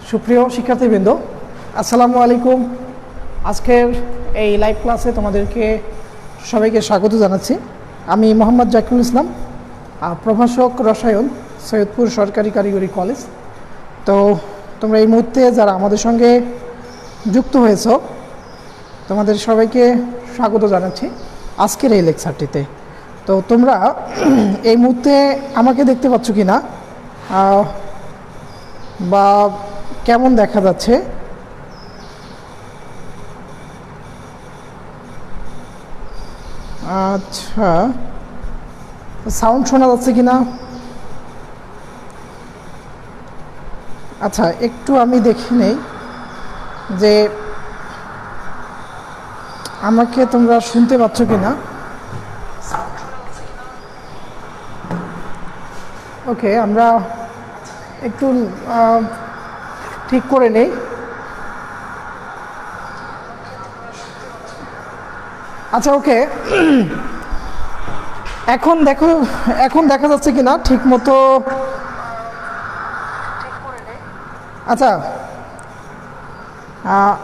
সুপ্রিয় শিক্ষার্থীবৃন্দ, আসসালামু আলাইকুম। আজকের এই লাইভ ক্লাসে তোমাদেরকে সবাইকে স্বাগত জানাচ্ছি। আমি মোহাম্মদ জাকিরুল ইসলাম, প্রভাষক রসায়ন, সৈয়দপুর সরকারি কারিগরি কলেজ। তো তোমরা এই মুহূর্তে যারা আমাদের সঙ্গে যুক্ত হয়েছ, তোমাদের সবাইকে স্বাগত জানাচ্ছি আজকের এই লেকচারটিতে। তো তোমরা এই মুহূর্তে আমাকে দেখতে পাচ্ছ কি না, বা কেমন দেখা যাচ্ছে? আচ্ছা, সাউন্ড শোনা যাচ্ছে কি না? আচ্ছা, একটু আমি দেখে নেই যে আমাকে তোমরা শুনতে পাচ্ছ কি না। ওকে, আমরা একটু ঠিক করে নেই। আচ্ছা, ওকে, এখন দেখো, এখন দেখা যাচ্ছে কি না ঠিক মতো? আচ্ছা,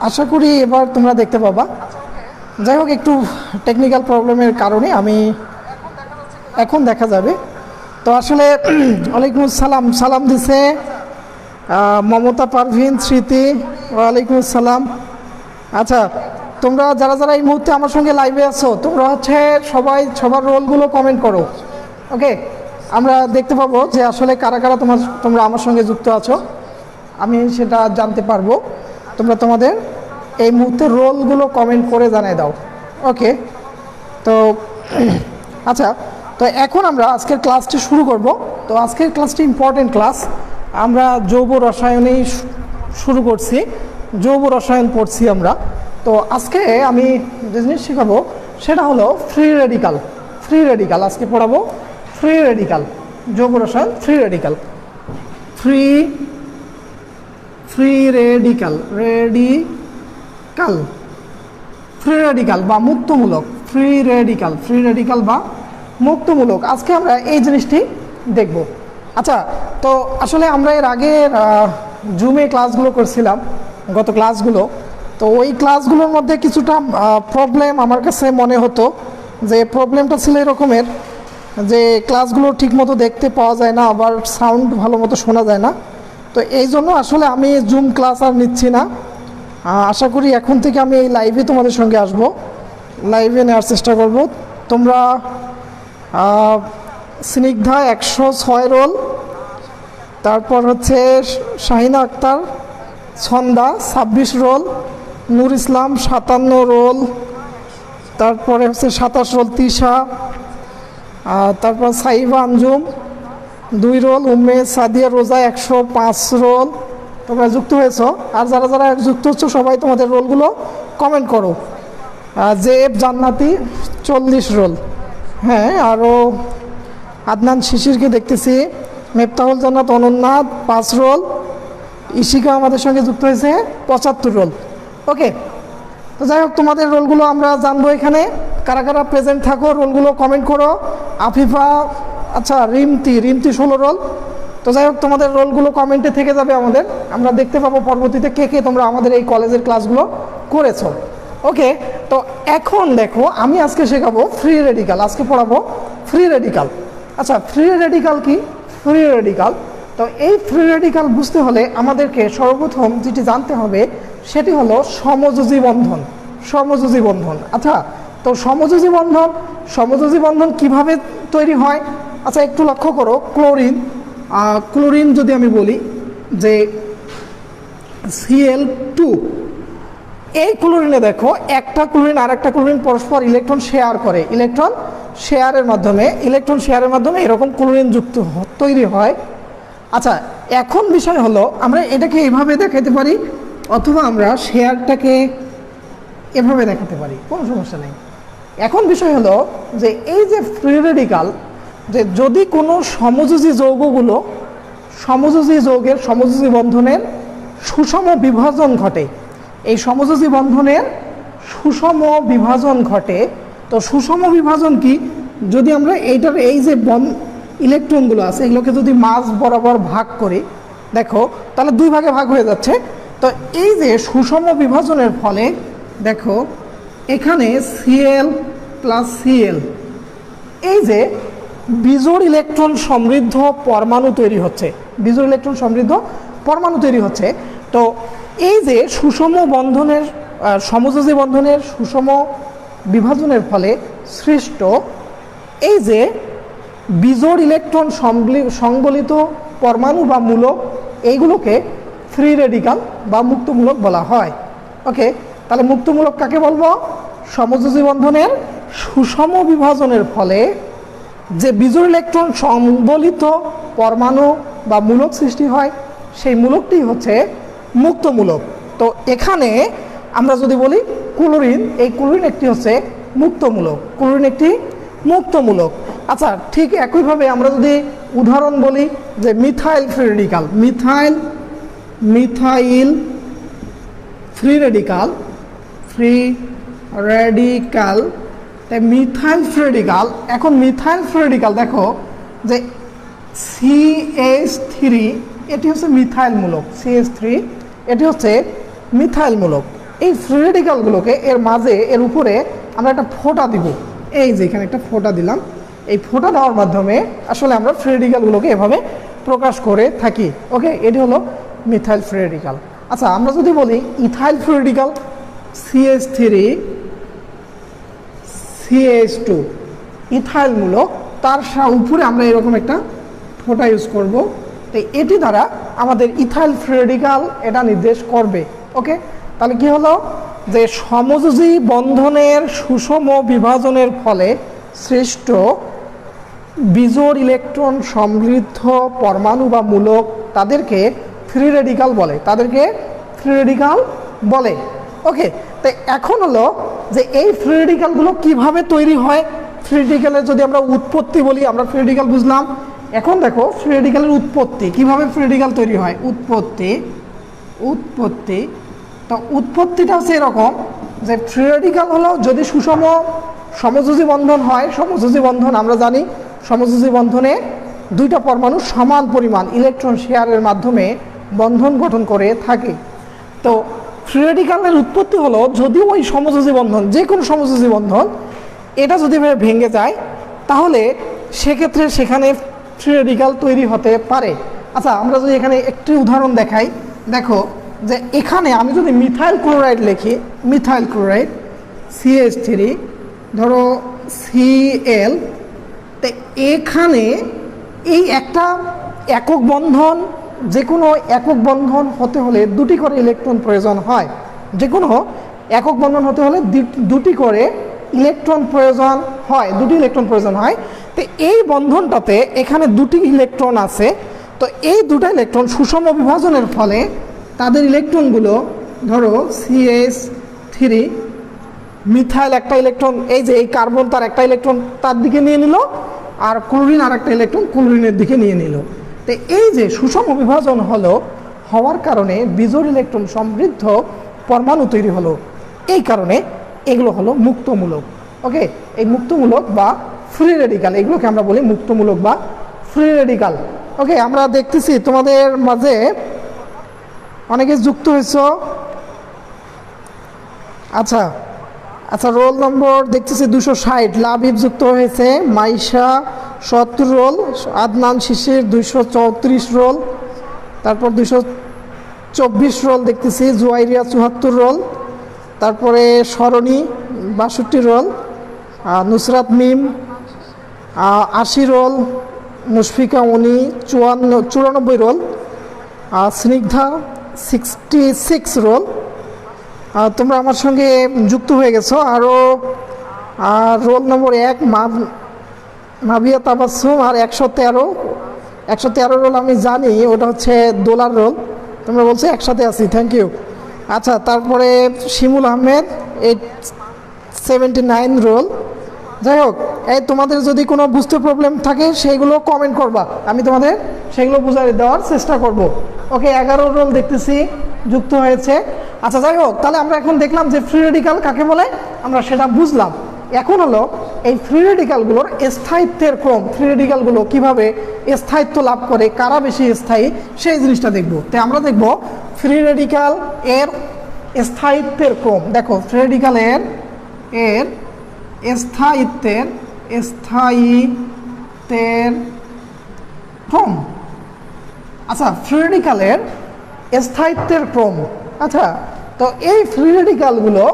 আশা করি এবার তোমরা দেখতে পাবা। যাই হোক, একটু টেকনিক্যাল প্রবলেমের কারণে আমি এখন দেখা যাবে। তো আসলে ওয়ালাইকুম আসসালাম, সালাম দিছে মমতা পারভিন স্মৃতি, ওয়ালাইকুম আসসালাম। আচ্ছা, তোমরা যারা যারা এই মুহূর্তে আমার সঙ্গে লাইভে আছো, তোমরা হচ্ছে সবাই সবার রোলগুলো কমেন্ট করো। ওকে, আমরা দেখতে পাবো যে আসলে কারা কারা তোমরা আমার সঙ্গে যুক্ত আছো, আমি সেটা জানতে পারবো। তোমরা তোমাদের এই মুহূর্তে রোলগুলো কমেন্ট করে জানিয়ে দাও। ওকে, তো আচ্ছা, তো এখন আমরা আজকের ক্লাসটি শুরু করব। তো আজকের ক্লাসটি ইম্পর্টেন্ট ক্লাস। আমরা জৈব রসায়নেই শুরু করছি, জৈব রসায়ন পড়ছি আমরা। তো আজকে আমি যে জিনিস শেখাবো সেটা হলো ফ্রি রেডিকাল। ফ্রি রেডিকাল আজকে পড়াবো, ফ্রি রেডিকাল, জৈব রসায়ন free radical. Free radical, free radical বা মুক্তমূলক, ফ্রি রেডিকাল বা মুক্তমূলক। আজকে আমরা এই জিনিসটি দেখব। আচ্ছা, তো আসলে আমরা এর আগে জুমে ক্লাসগুলো করছিলাম, গত ক্লাসগুলো। তো ওই ক্লাসগুলোর মধ্যে কিছুটা প্রবলেম আমার কাছে মনে হতো, যে প্রবলেমটা ছিল এরকমের যে ক্লাসগুলো ঠিকমতো দেখতে পাওয়া যায় না, আবার সাউন্ড ভালো মতো শোনা যায় না। তো এই জন্য আসলে আমি জুম ক্লাস আর নিচ্ছি না। আশা করি এখন থেকে আমি এই লাইভে তোমাদের সঙ্গে আসব, লাইভে নেওয়ার চেষ্টা করব। তোমরা স্নিগ্ধা 106 রোল, তারপর হচ্ছে শাহিনা আক্তার ছন্দা 26 রোল, নূর ইসলাম 57 রোল, তারপরে হচ্ছে 27 রোল তিশা, তারপর সাইবা আঞ্জুম 2 রোল, উম্মে সাদিয়া রোজা 105 রোল। তোমরা যুক্ত হয়েছ, আর যারা যারা যুক্ত হচ্ছ সবাই তোমাদের রোলগুলো কমেন্ট করো। জেব জান্নাতি 40 রোল, হ্যাঁ। আরও আদনান শিশিরকে দেখতেছি, মেফতাহুল জান্নাত অনন্যা 5 রোল, ইশিকা আমাদের সঙ্গে যুক্ত হয়েছে 75 রোল। ওকে, তো যাই হোক, তোমাদের রোলগুলো আমরা জানবো এখানে। কারা কারা প্রেজেন্ট থাকো রোলগুলো কমেন্ট করো। আফিফা, আচ্ছা, রিমতি 16 রোল। তো যাই হোক, তোমাদের রোলগুলো কমেন্টে থেকে যাবে আমাদের, আমরা দেখতে পাবো পরবর্তীতে কে কে তোমরা আমাদের এই কলেজের ক্লাসগুলো করেছো। ওকে, তো এখন দেখো, আমি আজকে শেখাবো ফ্রি রেডিকাল, আজকে পড়াবো ফ্রি রেডিকাল। আচ্ছা, ফ্রি রেডিকাল কি? ফ্রি রেডিকাল, তো এই ফ্রি রেডিকাল বুঝতে হলে আমাদেরকে সর্বপ্রথম যেটি জানতে হবে সেটি হলো সমযোজী বন্ধন। সমযোজী বন্ধন, আচ্ছা, তো সমযোজী বন্ধন কিভাবে তৈরি হয়? আচ্ছা, একটু লক্ষ্য করো, ক্লোরিন যদি আমি বলি যে Cl2, এই ক্লোরিনে দেখো একটা ক্লোরিন আর একটা ক্লোরিন পরস্পর ইলেকট্রন শেয়ার করে, ইলেকট্রন শেয়ারের মাধ্যমে এরকম ক্লোরিন যুক্ত তৈরি হয়। আচ্ছা, এখন বিষয় হলো আমরা এটাকে এভাবে দেখাতে পারি, অথবা আমরা শেয়ারটাকে এভাবে দেখাতে পারি, কোনো সমস্যা নেই। এখন বিষয় হলো যে এই যে ফ্রি রেডিকাল, যে যদি কোনো সমযোজী বন্ধনের সুষম বিভাজন ঘটে, এই সমযোজী বন্ধনের সুষম বিভাজন ঘটে। তো সুষম বিভাজন কি? যদি আমরা এইটার এই যে ইলেকট্রনগুলো আছে এগুলোকে যদি মাস বরাবর ভাগ করি, দেখো তাহলে দুই ভাগে ভাগ হয়ে যাচ্ছে। তো এই যে সুষম বিভাজনের ফলে দেখো এখানে Cl প্লাস Cl, এই যে বিজোড় ইলেকট্রন সমৃদ্ধ পরমাণু তৈরি হচ্ছে, বিজোড় ইলেকট্রন সমৃদ্ধ পরমাণু তৈরি হচ্ছে। তো এই যে সুষম বন্ধনের সমযোজী বন্ধনের সুষম বিভাজনের ফলে সৃষ্ট এই যে বিজোড় ইলেকট্রন সংবলিত পরমাণু বা মূলক, এইগুলোকে ফ্রি রেডিকাল বা মুক্তমূলক বলা হয়। ওকে, তাহলে মুক্তমূলক কাকে বলবো? সমযোজী বন্ধনের সুষম বিভাজনের ফলে যে বিজোড় ইলেকট্রন সংবলিত পরমাণু বা মূলক সৃষ্টি হয়, সেই মূলকটি হচ্ছে মুক্তমূলক। তো এখানে আমরা যদি বলি ক্লোরিন, এই ক্লোরিন একটি হচ্ছে মুক্তমূলক, ক্লোরিন একটি মুক্তমূলক। আচ্ছা, ঠিক একইভাবে আমরা যদি উদাহরণ বলি যে methyl free radical, methyl free radical, তাই মিথাইল ফ্রি রেডিকাল। এখন মিথাইল ফ্রি রেডিকাল দেখো যে CH3 এটি হচ্ছে মিথাইল মূলক, CH3 এটি হচ্ছে মিথাইল মূলক। এই ফ্রি রেডিকালগুলোকে এর মাঝে এর উপরে আমরা একটা ফোঁটা দিব, এই যে এখানে একটা ফোঁটা দিলাম, এই ফোঁটা দেওয়ার মাধ্যমে আসলে আমরা ফ্রি রেডিকালগুলোকে এভাবে প্রকাশ করে থাকি। ওকে, এটি হলো মিথাইল ফ্রি রেডিকাল। আচ্ছা, আমরা যদি বলি ethyl free radical, CH3 CH2 ethyl মূলক, তার উপরে আমরা এরকম একটা ফোঁটা ইউজ করব। তো এটি দ্বারা আমাদের ইথাইল ফ্রি রেডিকাল এটা নির্দেশ করবে। ওকে, তাহলে কি হলো যে সমযোজী বন্ধনের সুষম বিভাজনের ফলে সৃষ্ট বিজোড় ইলেকট্রন সমৃদ্ধ পরমাণু বা মূলক তাদেরকে ফ্রি রেডিকাল বলে, তাদেরকে ফ্রি রেডিকাল বলে। ওকে, তো এখন হলো যে এই ফ্রি রেডিকালগুলো কিভাবে তৈরি হয়। ফ্রি রেডিকালের যদি আমরা উৎপত্তি বলি, আমরা ফ্রি রেডিকাল বুঝলাম, এখন দেখো ফ্রি রেডিকালের উৎপত্তি, কিভাবে ফ্রি রেডিকাল তৈরি হয়। উৎপত্তি তো উৎপত্তিটা হচ্ছে এরকম যে ফ্রি রেডিকাল হলো যদি সুষম সমযোজী বন্ধন হয়, সমযোজী বন্ধন আমরা জানি সমযোজী বন্ধনে দুইটা পরমাণু সমান পরিমাণ ইলেকট্রন শেয়ারের মাধ্যমে বন্ধন গঠন করে থাকে। তো ফ্রি রেডিকালের উৎপত্তি হলো যদি ওই সমযোজী বন্ধন, যে কোনো সমযোজী বন্ধন, এটা যদি ভেঙে যায় তাহলে সেক্ষেত্রে সেখানে ফ্রি রেডিকাল তৈরি হতে পারে। আচ্ছা, আমরা যদি এখানে একটি উদাহরণ দেখাই, দেখো যে এখানে আমি যদি মিথাইল ক্লোরাইড লিখি, মিথাইল ক্লোরাইড CH3 ধরো Cl, তো এখানে এই একটা একক বন্ধন, যে কোনো একক বন্ধন হতে হলে দুটি করে ইলেকট্রন প্রয়োজন হয়, যে কোনো একক বন্ধন হতে হলে দুটি করে ইলেকট্রন প্রয়োজন হয়, দুটি ইলেকট্রন প্রয়োজন হয়। তো এই বন্ধনটাতে এখানে দুটি ইলেকট্রন আছে, তো এই দুটো ইলেকট্রন সুষম বিভাজনের ফলে তাদের ইলেকট্রনগুলো ধরো CH3 মিথাইল একটা ইলেকট্রন, এই যে এই কার্বন তার একটা ইলেকট্রন তার দিকে নিয়ে নিল, আর ক্লোরিন আর একটা ইলেকট্রন ক্লোরিনের দিকে নিয়ে নিল। তো এই যে সুষম বিভাজন হওয়ার কারণে বিজোড় ইলেকট্রন সমৃদ্ধ পরমাণু তৈরি হলো, এই কারণে এগুলো হলো মুক্তমূলক। ওকে, এই মুক্তমূলক বা ফ্রি রেডিকাল, এগুলোকে আমরা বলি মুক্তমূলক বা ফ্রি রেডিকাল। ওকে, আমরা দেখতেছি তোমাদের মাঝে অনেকে যুক্ত হয়েছ। আচ্ছা, রোল নম্বর দেখতেছি 260, লাভিব যুক্ত হয়েছে, মাইশা 70 রোল, আদনান শিশির 234 রোল, তারপর 224 রোল দেখতেছি, জুয়াইরিয়া 74 রোল, তারপরে সরণী 62 রোল, নুসরাত মিম 80 রোল, মুশফিকা উনি 94 রোল, স্নিগ্ধা 66 রোল। তোমরা আমার সঙ্গে যুক্ত হয়ে গেছো। আরও রোল নম্বর 1 মাভিয়া তাবাসুম আর 113 রোল আমি জানি, ওটা হচ্ছে দোলার রোল, তোমরা বলছো একসাথে আছি, থ্যাংক ইউ। আচ্ছা, তারপরে শিমুল আহমেদ 79 রোল। যাই হোক, এই তোমাদের যদি কোনো বুঝতে প্রবলেম থাকে সেইগুলো কমেন্ট করবা, আমি তোমাদের সেগুলো বুঝিয়ে দেওয়ার চেষ্টা করব। ওকে, 11 রোল দেখতেছি যুক্ত হয়েছে। আচ্ছা, যাই হোক, তাহলে আমরা এখন দেখলাম যে ফ্রি রেডিকাল কাকে বলে, আমরা সেটা বুঝলাম। এখন হলো এই ফ্রি রেডিক্যালগুলোর স্থায়িত্বের ক্রম, ফ্রি রেডিক্যালগুলো কীভাবে স্থায়িত্ব লাভ করে, কারা বেশি স্থায়ী, সেই জিনিসটা দেখব। তাই আমরা দেখব ফ্রি রেডিক্যাল এর স্থায়িত্বের ক্রম। দেখো ফ্রি রেডিক্যালের স্থায়িত্বের ক্রম। আচ্ছা, ফ্রি রেডিক্যালের স্থায়িত্বের ক্রম। আচ্ছা, তো এই ফ্রি রেডিক্যালগুলো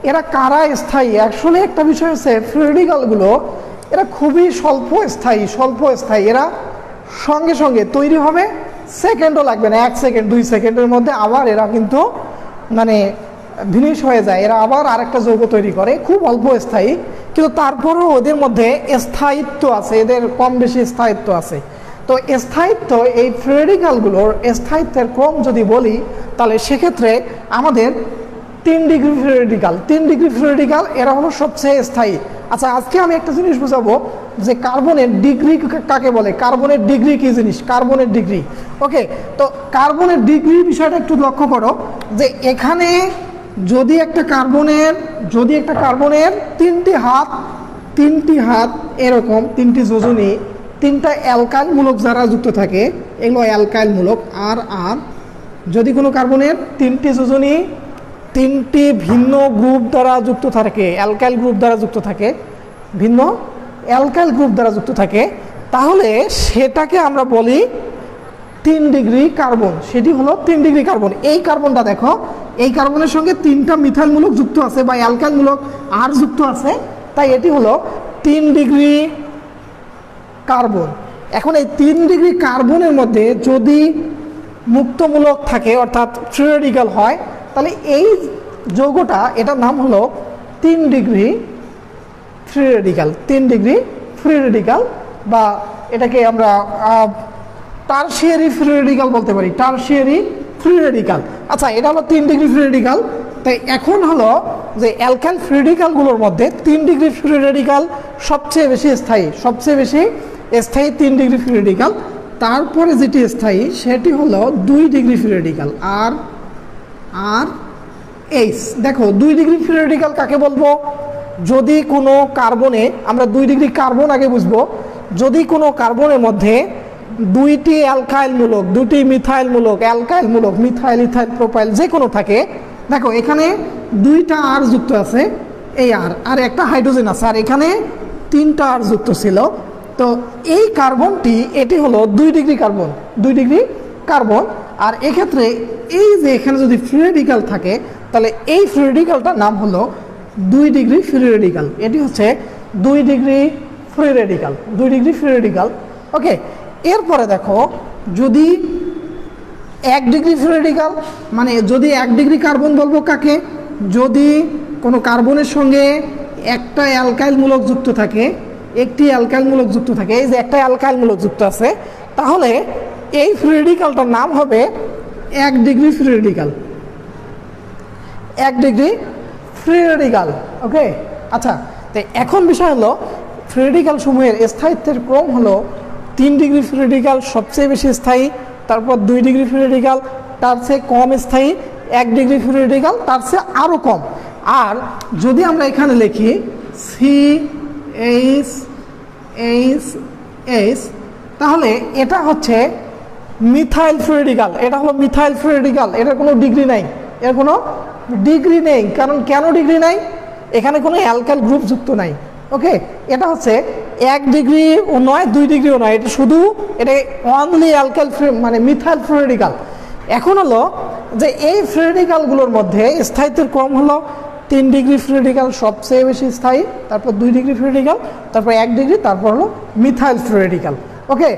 এরা কারা স্থায়ী? আসলে একটা বিষয় হচ্ছে ফ্রি রেডিক্যালগুলো এরা খুবই স্বল্প স্থায়ী। এরা সঙ্গে সঙ্গে তৈরি হবে, সেকেন্ডও লাগবে না, 1 সেকেন্ড 2 সেকেন্ডের মধ্যে আবার এরা কিন্তু মানে ভিনিশ হয়ে যায়, এরা আবার আরেকটা যৌগ তৈরি করে, খুব অল্প স্থায়ী। কিন্তু তারপরেও ওদের মধ্যে স্থায়িত্ব আছে, এদের কম বেশি স্থায়িত্ব আছে। তো স্থায়িত্ব, এই ফ্রি রেডিক্যালগুলোর স্থায়িত্বের ক্রম যদি বলি, তাহলে সেক্ষেত্রে আমাদের 3 degree free radical, 3 degree free radical এরা হলো সবচেয়ে স্থায়ী। আচ্ছা, আজকে আমি একটা জিনিস বোঝাবো যে কার্বনের ডিগ্রি কাকে বলে, কার্বনের ডিগ্রি কি জিনিস, কার্বনের ডিগ্রি। ওকে, তো কার্বনের ডিগ্রি বিষয়টা একটু লক্ষ্য করো যে এখানে যদি একটা কার্বনের 3টি হাত এরকম 3টি যোজনী, 3টা অ্যালকাইল মূলক যারা যুক্ত থাকে, এগুলো অ্যালকাইল মূলক। আর যদি কোনো কার্বনের 3টি যোজনী 3টি ভিন্ন গ্রুপ দ্বারা যুক্ত থাকে, অ্যালকাইল গ্রুপ দ্বারা যুক্ত থাকে, ভিন্ন অ্যালকাইল গ্রুপ দ্বারা যুক্ত থাকে, তাহলে সেটাকে আমরা বলি 3 ডিগ্রি কার্বন। সেটি হলো 3 ডিগ্রি কার্বন। এই কার্বনটা দেখো, এই কার্বনের সঙ্গে 3টা মিথাইল মূলক যুক্ত আছে বা অ্যালকাইল মূলক আর যুক্ত আছে, তাই এটি হলো 3 ডিগ্রি কার্বন। এখন এই 3 ডিগ্রি কার্বনের মধ্যে যদি মুক্তমূলক থাকে, অর্থাৎ ফ্রি রেডিক্যাল হয়, তাহলে এই যৌগটা, এটার নাম হলো 3 degree free radical. 3 degree free radical, বা এটাকে আমরা টারশিয়ারি ফ্রি রেডিক্যাল বলতে পারি, টারশিয়ারি ফ্রি রেডিক্যাল। আচ্ছা, এটা হলো 3 ডিগ্রি ফ্রি রেডিক্যাল। তাই এখন হলো যে অ্যালকাইল ফ্রি রেডিক্যালগুলোর মধ্যে 3 ডিগ্রি ফ্রি রেডিক্যাল সবচেয়ে বেশি স্থায়ী, 3 ডিগ্রি ফ্রি রেডিক্যাল। তারপরে যেটি স্থায়ী সেটি হলো 2 ডিগ্রি ফ্রি রেডিক্যাল, আর এইচ। দেখো 2 ডিগ্রি ফ্রি রেডিক্যাল কাকে বলবো? যদি কোনো কার্বনে, আমরা 2 ডিগ্রি কার্বন আগে বুঝবো, যদি কোনো কার্বনের মধ্যে 2টি অ্যালকাইল মূলক, 2টি মিথাইল মূলক, অ্যালকাইল মূলক, মিথাইল, ইথাইল, প্রোপাইল যে কোনো থাকে, দেখো এখানে 2টা আর যুক্ত আছে, এই আর একটা হাইড্রোজেন আছে, আর এখানে 3টা আর যুক্ত ছিল। তো এই কার্বনটি, এটি হলো 2 ডিগ্রি কার্বন, 2 ডিগ্রি কার্বন। আর এক্ষেত্রে এই যে এখানে যদি ফ্রি রেডিক্যাল থাকে, তাহলে এই ফ্রি রেডিক্যালটার নাম হলো 2 ডিগ্রি ফ্রি রেডিক্যাল। এটি হচ্ছে 2 degree free radical, 2 degree free radical. Okay, এরপরে দেখো যদি 1 ডিগ্রি ফ্রি রেডিক্যাল, মানে যদি 1 ডিগ্রি কার্বন বলবো কাকে? যদি কোনো কার্বনের সঙ্গে একটা অ্যালকাইল মূলক যুক্ত থাকে, একটি অ্যালকাইল মূলক যুক্ত থাকে, এই যে একটা অ্যালকাইল মূলক যুক্ত আছে, তাহলে এই ফ্রি রেডিক্যালটার নাম হবে 1 degree free radical, 1 degree free radical. Okay, আচ্ছা, তো এখন বিষয় হলো ফ্রি রেডিক্যাল সমূহের স্থায়িত্বের ক্রম হলো 3 ডিগ্রি ফ্রি রেডিক্যাল সবচেয়ে বেশি স্থায়ী, তারপর 2 ডিগ্রি ফ্রি রেডিক্যাল তার চেয়ে কম স্থায়ী, 1 ডিগ্রি ফ্রি রেডিক্যাল তার চেয়ে আরও কম। আর যদি আমরা এখানে লিখি CH, তাহলে এটা হচ্ছে মিথাইল ফ্রি রেডিক্যাল, এটা হলো মিথাইল ফ্রি রেডিক্যাল। এটার কোনো ডিগ্রি নাই, এর কোনো ডিগ্রি নেই। কারণ কেন ডিগ্রি নাই? এখানে কোনো অ্যালকাইল গ্রুপ যুক্ত নাই। ওকে, এটা হচ্ছে 1 ডিগ্রিও নয়, 2 ডিগ্রিও নয়, এটা শুধু এটা অনলি অ্যালকাইল ফ্রি, মানে মিথাইল ফ্রি রেডিক্যাল। এখন হলো যে এই ফ্রি রেডিক্যালগুলোর মধ্যে স্থায়িত্বের ক্রম হলো 3 ডিগ্রি ফ্রি রেডিক্যাল সবচেয়ে বেশি স্থায়ী, তারপর 2 ডিগ্রি ফ্রি রেডিক্যাল, তারপর 1 ডিগ্রি, তারপর হলো মিথাইল ফ্রি রেডিক্যাল। ওকে,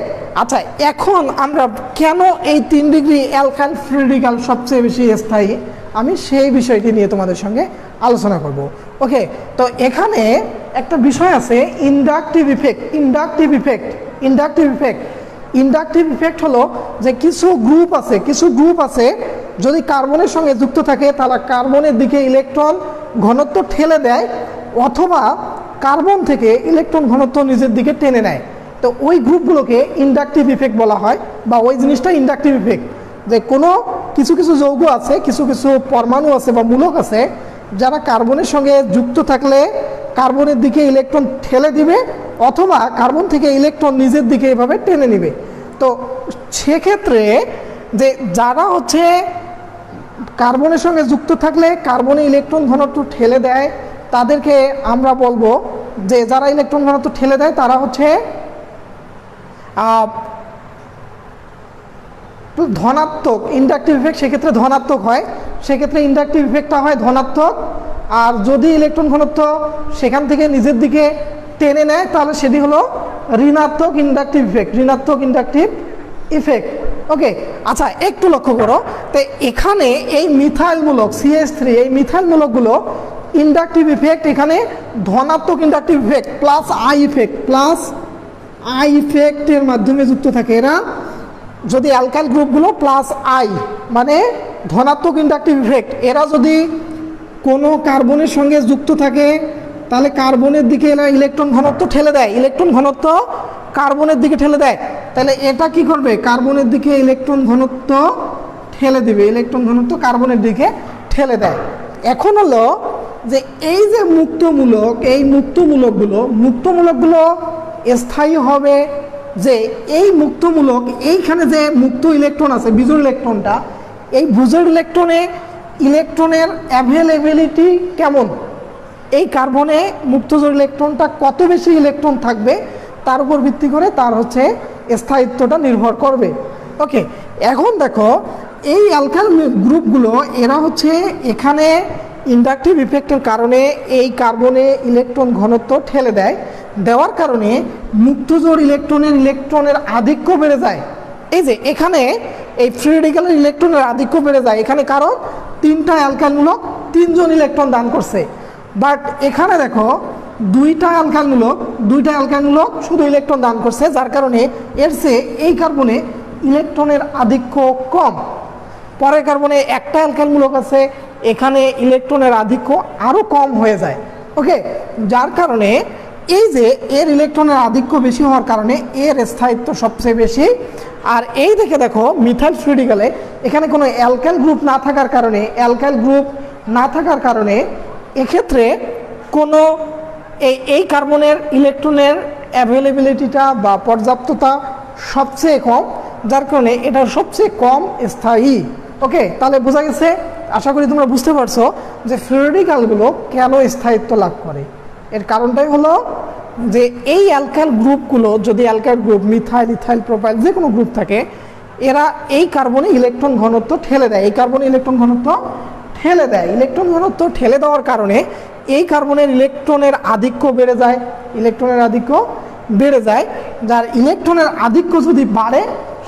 আচ্ছা, এখন আমরা কেন এই 3 ডিগ্রি অ্যালকাইল ফ্রি রেডিক্যাল সবচেয়ে বেশি স্থায়ী, আমি সেই বিষয়টি নিয়ে তোমাদের সঙ্গে আলোচনা করব। ওকে, তো এখানে একটা বিষয় আছে ইন্ডাকটিভ ইফেক্ট। ইন্ডাকটিভ ইফেক্ট হলো যে কিছু গ্রুপ আছে যদি কার্বনের সঙ্গে যুক্ত থাকে, তাহলে কার্বনের দিকে ইলেকট্রন ঘনত্ব ঠেলে দেয়, অথবা কার্বন থেকে ইলেকট্রন ঘনত্ব নিজের দিকে টেনে নেয়। তো ওই গ্রুপগুলোকে ইন্ডাকটিভ ইফেক্ট বলা হয়, বা ওই জিনিসটা ইন্ডাকটিভ ইফেক্ট। যে কোনো কিছু যৌগ আছে, কিছু পরমাণু আছে বা মূলক আছে, যারা কার্বনের সঙ্গে যুক্ত থাকলে কার্বনের দিকে ইলেকট্রন ঠেলে দিবে, অথবা কার্বন থেকে ইলেকট্রন নিজের দিকে এভাবে টেনে নেবে। তো সেক্ষেত্রে যে যারা হচ্ছে কার্বনের সঙ্গে যুক্ত থাকলে কার্বনে ইলেকট্রন ঘনত্ব ঠেলে দেয়, তাদেরকে আমরা বলবো যে যারা ইলেকট্রন ঘনত্ব ঠেলে দেয় তারা হচ্ছে ধনাত্মক ইন্ডাকটিভ ইফেক্ট, সেক্ষেত্রে ধনাত্মক হয়, সেক্ষেত্রে ইন্ডাকটিভ ইফেক্টটা হয় ধনাত্মক। আর যদি ইলেকট্রন ঘনত্ব সেখান থেকে নিজের দিকে টেনে নেয় তাহলে সেটি হলো ঋণাত্মক ইন্ডাকটিভ ইফেক্ট, ঋণাত্মক ইন্ডাকটিভ ইফেক্ট। ওকে, আচ্ছা একটু লক্ষ্য করো, তো এখানে এই মিথাইলমূলক CH3 এই মিথাইলমূলকগুলো ইন্ডাকটিভ ইফেক্ট এখানে ধনাত্মক ইন্ডাকটিভ ইফেক্ট প্লাস আই ইফেক্টের মাধ্যমে যুক্ত থাকে। এরা যদি অ্যালকাইল গ্রুপগুলো প্লাস আই মানে ধনাত্মক ইন্ডাকটিভ ইফেক্ট, এরা যদি কোনো কার্বনের সঙ্গে যুক্ত থাকে তাহলে কার্বনের দিকে এরা ইলেকট্রন ঘনত্ব ঠেলে দেয়, ইলেকট্রন ঘনত্ব কার্বনের দিকে ঠেলে দেয়। তাহলে এটা কি করবে, কার্বনের দিকে ইলেকট্রন ঘনত্ব ঠেলে দিবে, ইলেকট্রন ঘনত্ব কার্বনের দিকে ঠেলে দেয়। এখন হলো যে এই যে মুক্তমূলক, এই মুক্তমূলকগুলো স্থায়ী হবে যে এই মুক্তমূলক এইখানে যে মুক্ত ইলেকট্রন আছে বিজোড় ইলেকট্রনটা, এই বিজোড় ইলেকট্রনে ইলেকট্রনের অ্যাভেলেবিলিটি কেমন, এই কার্বনে মুক্তজোড় ইলেকট্রনটা কত বেশি ইলেকট্রন থাকবে তার উপর ভিত্তি করে তার হচ্ছে স্থায়িত্বটা নির্ভর করবে। ওকে, এখন দেখো এই অ্যালকাইল গ্রুপগুলো এরা হচ্ছে এখানে ইন্ডাকটিভ ইফেক্টের কারণে এই কার্বনে ইলেকট্রন ঘনত্ব ঠেলে দেয়, দেওয়ার কারণে মুক্তজোড় ইলেকট্রনের আধিক্য বেড়ে যায়। এই যে এখানে এই ফ্রি রেডিক্যালের ইলেকট্রনের আধিক্য বেড়ে যায়, এখানে কারণ 3টা অ্যালকাইলমূলক 3 জন ইলেকট্রন দান করছে, বাট এখানে দেখো 2টা অ্যালকাইলমূলক শুধু ইলেকট্রন দান করছে, যার কারণে এর চেয়ে এই কার্বনে ইলেকট্রনের আধিক্য কম। পরের কার্বনে একটা অ্যালকাইলমূলক আছে, এখানে ইলেকট্রনের আধিক্য আরও কম হয়ে যায়। ওকে, যার কারণে এই যে এর ইলেকট্রনের আধিক্য বেশি হওয়ার কারণে এর স্থায়িত্ব সবচেয়ে বেশি। আর এই দেখো মিথাইল ফ্রি রেডিক্যালে এখানে কোনো অ্যালকাইল গ্রুপ না থাকার কারণে এক্ষেত্রে কোনো এই কার্বনের ইলেকট্রনের অ্যাভেলেবিলিটিটা বা পর্যাপ্ততা সবচেয়ে কম, যার কারণে এটা সবচেয়ে কম স্থায়ী। ওকে, তাহলে বোঝা গেছে, আশা করি তোমরা বুঝতে পারছো যে ফ্রি রেডিক্যালগুলো কেন স্থায়িত্ব লাভ করে। এর কারণটাই হলো যে এই অ্যালকাইল গ্রুপগুলো, যদি alkyl group methyl, ethyl, propyl যে কোনো গ্রুপ থাকে, এরা এই কার্বনে ইলেকট্রন ঘনত্ব ঠেলে দেয়, এই কার্বনে ইলেকট্রন ঘনত্ব ঠেলে দেয়। ইলেকট্রন ঘনত্ব ঠেলে দেওয়ার কারণে এই কার্বনের ইলেকট্রনের আধিক্য বেড়ে যায়, যার ইলেকট্রনের আধিক্য যদি বাড়ে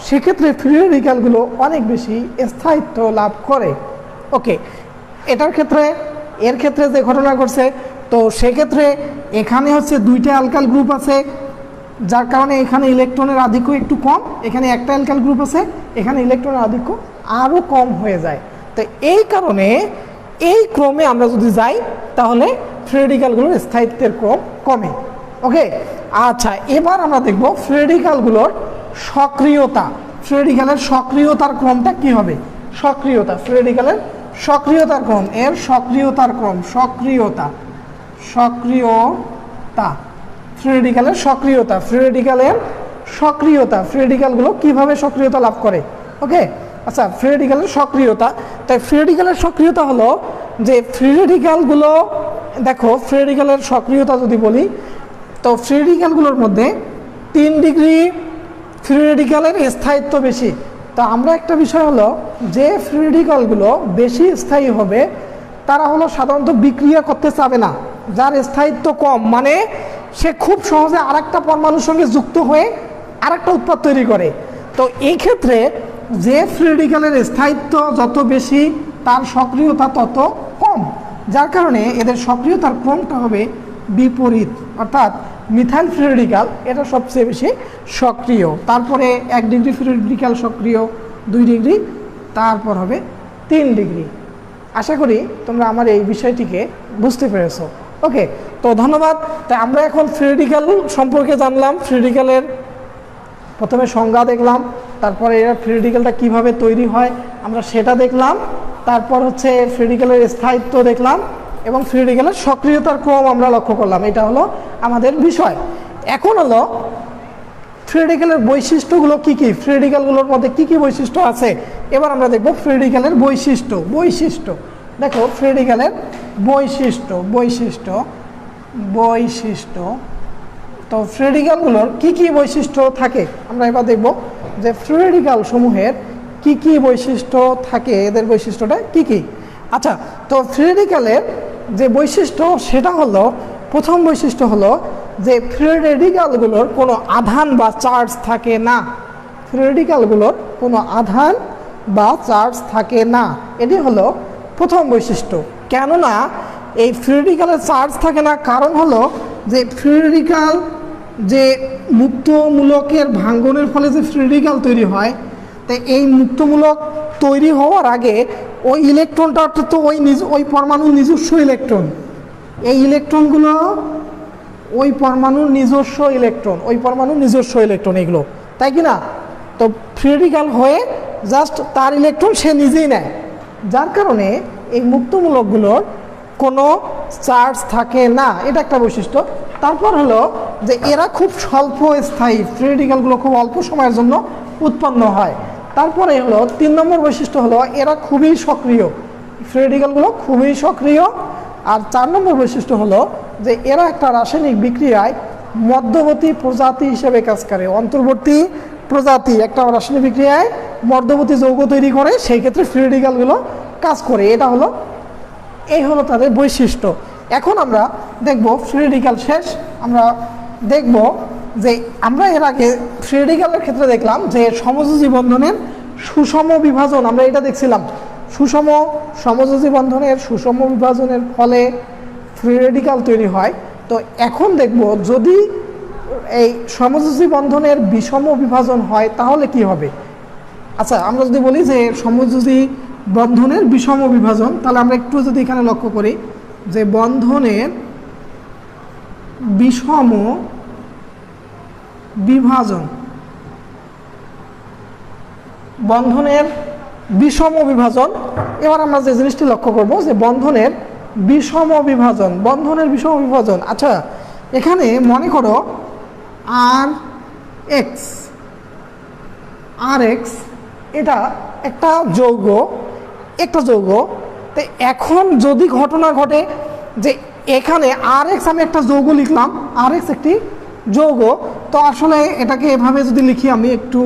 সেক্ষেত্রে ফ্রি রেডিক্যালগুলো অনেক বেশি স্থায়িত্ব লাভ করে। ওকে, এর ক্ষেত্রে যে ঘটনা ঘটছে, তো সেক্ষেত্রে এখানে হচ্ছে 2টা অ্যালকাইল গ্রুপ আছে, যার কারণে এখানে ইলেকট্রনের আধিক্য একটু কম, এখানে একটা অ্যালকাইল গ্রুপ আছে, এখানে ইলেকট্রনের আধিক্য আরও কম হয়ে যায়। তো এই কারণে এই ক্রমে আমরা যদি যাই তাহলে ফ্রি রেডিক্যালগুলোর স্থায়িত্বের ক্রম কমে। ওকে, আচ্ছা এবার আমরা দেখব ফ্রি রেডিক্যালগুলোর সক্রিয়তা। ফ্রি রেডিক্যালের সক্রিয়তার ক্রমটা কি হবে? ফ্রি রেডিক্যালের সক্রিয়তার ক্রম, এর সক্রিয়তার ক্রম, ফ্রি রেডিক্যালের সক্রিয়তা, ফ্রি রেডিক্যালগুলো কিভাবে সক্রিয়তা লাভ করে। ওকে, আচ্ছা ফ্রি রেডিক্যালের সক্রিয়তা, তাই ফ্রি রেডিক্যালের সক্রিয়তা হলো যে ফ্রি রেডিক্যালগুলো, দেখো ফ্রি রেডিক্যালের সক্রিয়তা যদি বলি, তো ফ্রি রেডিক্যালগুলোর মধ্যে 3 ডিগ্রি ফ্রি রেডিক্যালের স্থায়িত্ব বেশি। তো আমরা একটা বিষয় হলো যে ফ্রি রেডিক্যালগুলো বেশি স্থায়ী হবে তারা হলো সাধারণত বিক্রিয়া করতে চাবে না, যার স্থায়িত্ব কম, মানে সে খুব সহজে আরেকটা পরমাণুর সঙ্গে যুক্ত হয়ে আরেকটা উৎপাদ তৈরি করে। তো এই ক্ষেত্রে যে ফ্রি রেডিক্যালের স্থায়িত্ব যত বেশি তার সক্রিয়তা তত কম, যার কারণে এদের সক্রিয়তার ক্রমটা হবে বিপরীত। অর্থাৎ মিথাইল ফ্রি রেডিক্যাল এটা সবচেয়ে বেশি সক্রিয়, তারপরে 1 ডিগ্রি ফ্রি রেডিক্যাল সক্রিয়, 2 ডিগ্রি, তারপর হবে 3 ডিগ্রি। আশা করি তোমরা আমার এই বিষয়টিকে বুঝতে পেরেছো। ওকে, তো ধন্যবাদ। তাই আমরা এখন ফ্রি রেডিক্যাল সম্পর্কে জানলাম, ফ্রি রেডিক্যালের প্রথমে সংজ্ঞা দেখলাম, তারপরে এরা ফ্রি রেডিক্যালটা কীভাবে তৈরি হয় আমরা সেটা দেখলাম, তারপর হচ্ছে ফ্রি রেডিক্যালের স্থায়িত্ব দেখলাম, এবং ফ্রি রেডিক্যালের সক্রিয়তার ক্রম আমরা লক্ষ্য করলাম। এটা হলো আমাদের বিষয়। এখন হলো ফ্রি রেডিক্যালের বৈশিষ্ট্যগুলো কি কি, ফ্রি রেডিক্যালগুলোর মধ্যে কি কি বৈশিষ্ট্য আছে এবার আমরা দেখব। ফ্রি রেডিক্যালের বৈশিষ্ট্য দেখো, ফ্রি রেডিক্যালের বৈশিষ্ট্য তো ফ্রি রেডিক্যালগুলোর কি কি বৈশিষ্ট্য থাকে আমরা এবার দেখব যে ফ্রি রেডিক্যাল সমূহের কি কি বৈশিষ্ট্য থাকে, এদের বৈশিষ্ট্যটা কি কি। আচ্ছা, তো ফ্রি রেডিক্যালের যে বৈশিষ্ট্য সেটা হলো, প্রথম বৈশিষ্ট্য হলো যে ফ্রি রেডিক্যালগুলোর কোনো আধান বা চার্জ থাকে না। ফ্রি রেডিক্যালগুলোর কোনো আধান বা চার্জ থাকে না, এটি হলো প্রথম বৈশিষ্ট্য। কেননা এই ফ্রি রেডিক্যালের চার্জ থাকে না, কারণ হলো যে ফ্রি রেডিক্যাল যে মুক্তমূলকের ভাঙ্গনের ফলে যে ফ্রি রেডিক্যাল তৈরি হয়, তাই এই মুক্তমূলক তৈরি হওয়ার আগে ওই ইলেকট্রনটা তো ওই পরমাণুর নিজস্ব ইলেকট্রন, এই ইলেকট্রনগুলো ওই পরমাণুর নিজস্ব ইলেকট্রন এগুলো, তাই কি না? তো ফ্রি রেডিক্যাল হয়ে জাস্ট তার ইলেকট্রন সে নিজেই নেয়, যার কারণে এই মুক্তমূলকগুলোর কোনো চার্জ থাকে না, এটা একটা বৈশিষ্ট্য। তারপর হলো যে এরা খুব স্বল্প স্থায়ী, ফ্রি রেডিক্যালগুলো খুব অল্প সময়ের জন্য উৎপন্ন হয়। তারপরে হলো 3 নম্বর বৈশিষ্ট্য হলো এরা খুবই সক্রিয়, ফ্রি রেডিক্যালগুলো খুবই সক্রিয়। আর 4 নম্বর বৈশিষ্ট্য হলো যে এরা একটা রাসায়নিক বিক্রিয়ায় মধ্যবর্তী প্রজাতি হিসেবে কাজ করে। অন্তর্বর্তী প্রজাতি একটা রাসায়নিক বিক্রিয়ায় মধ্যবর্তী যৌগ তৈরি করে, সেই ক্ষেত্রে ফ্রি রেডিক্যালগুলো কাজ করে। এই হলো তাদের বৈশিষ্ট্য। এখন আমরা দেখব ফ্রি রেডিক্যাল শেষ, আমরা দেখব যে আমরা এর আগে ফ্রি রেডিক্যালের ক্ষেত্রে দেখলাম যে সমযোজী বন্ধনের সুষম বিভাজন, আমরা এটা দেখছিলাম সমযোজী বন্ধনের সুষম বিভাজনের ফলে ফ্রি রেডিক্যাল তৈরি হয়। তো এখন দেখব যদি এই সমযোজী বন্ধনের বিষম বিভাজন হয় তাহলে কি হবে। আচ্ছা, আমরা যদি বলি যে সমযোজী বন্ধনের বিষম বিভাজন, তাহলে আমরা একটু যদি এখানে লক্ষ্য করি যে বন্ধনের বিষম বিভাজন, এবার আমরা যে জিনিসটি লক্ষ্য করব যে বন্ধনের বিষম বিভাজন। আচ্ছা, এখানে মনে করো আর এক্স এটা একটা যৌগ, তো এখন যদি ঘটনা ঘটে যে এখানে আর এক্স আমি একটা যৌগ লিখলাম, আর এক্স একটি যৌগ, তো আসলে এটাকে এভাবে যদি লিখি আমি একটু,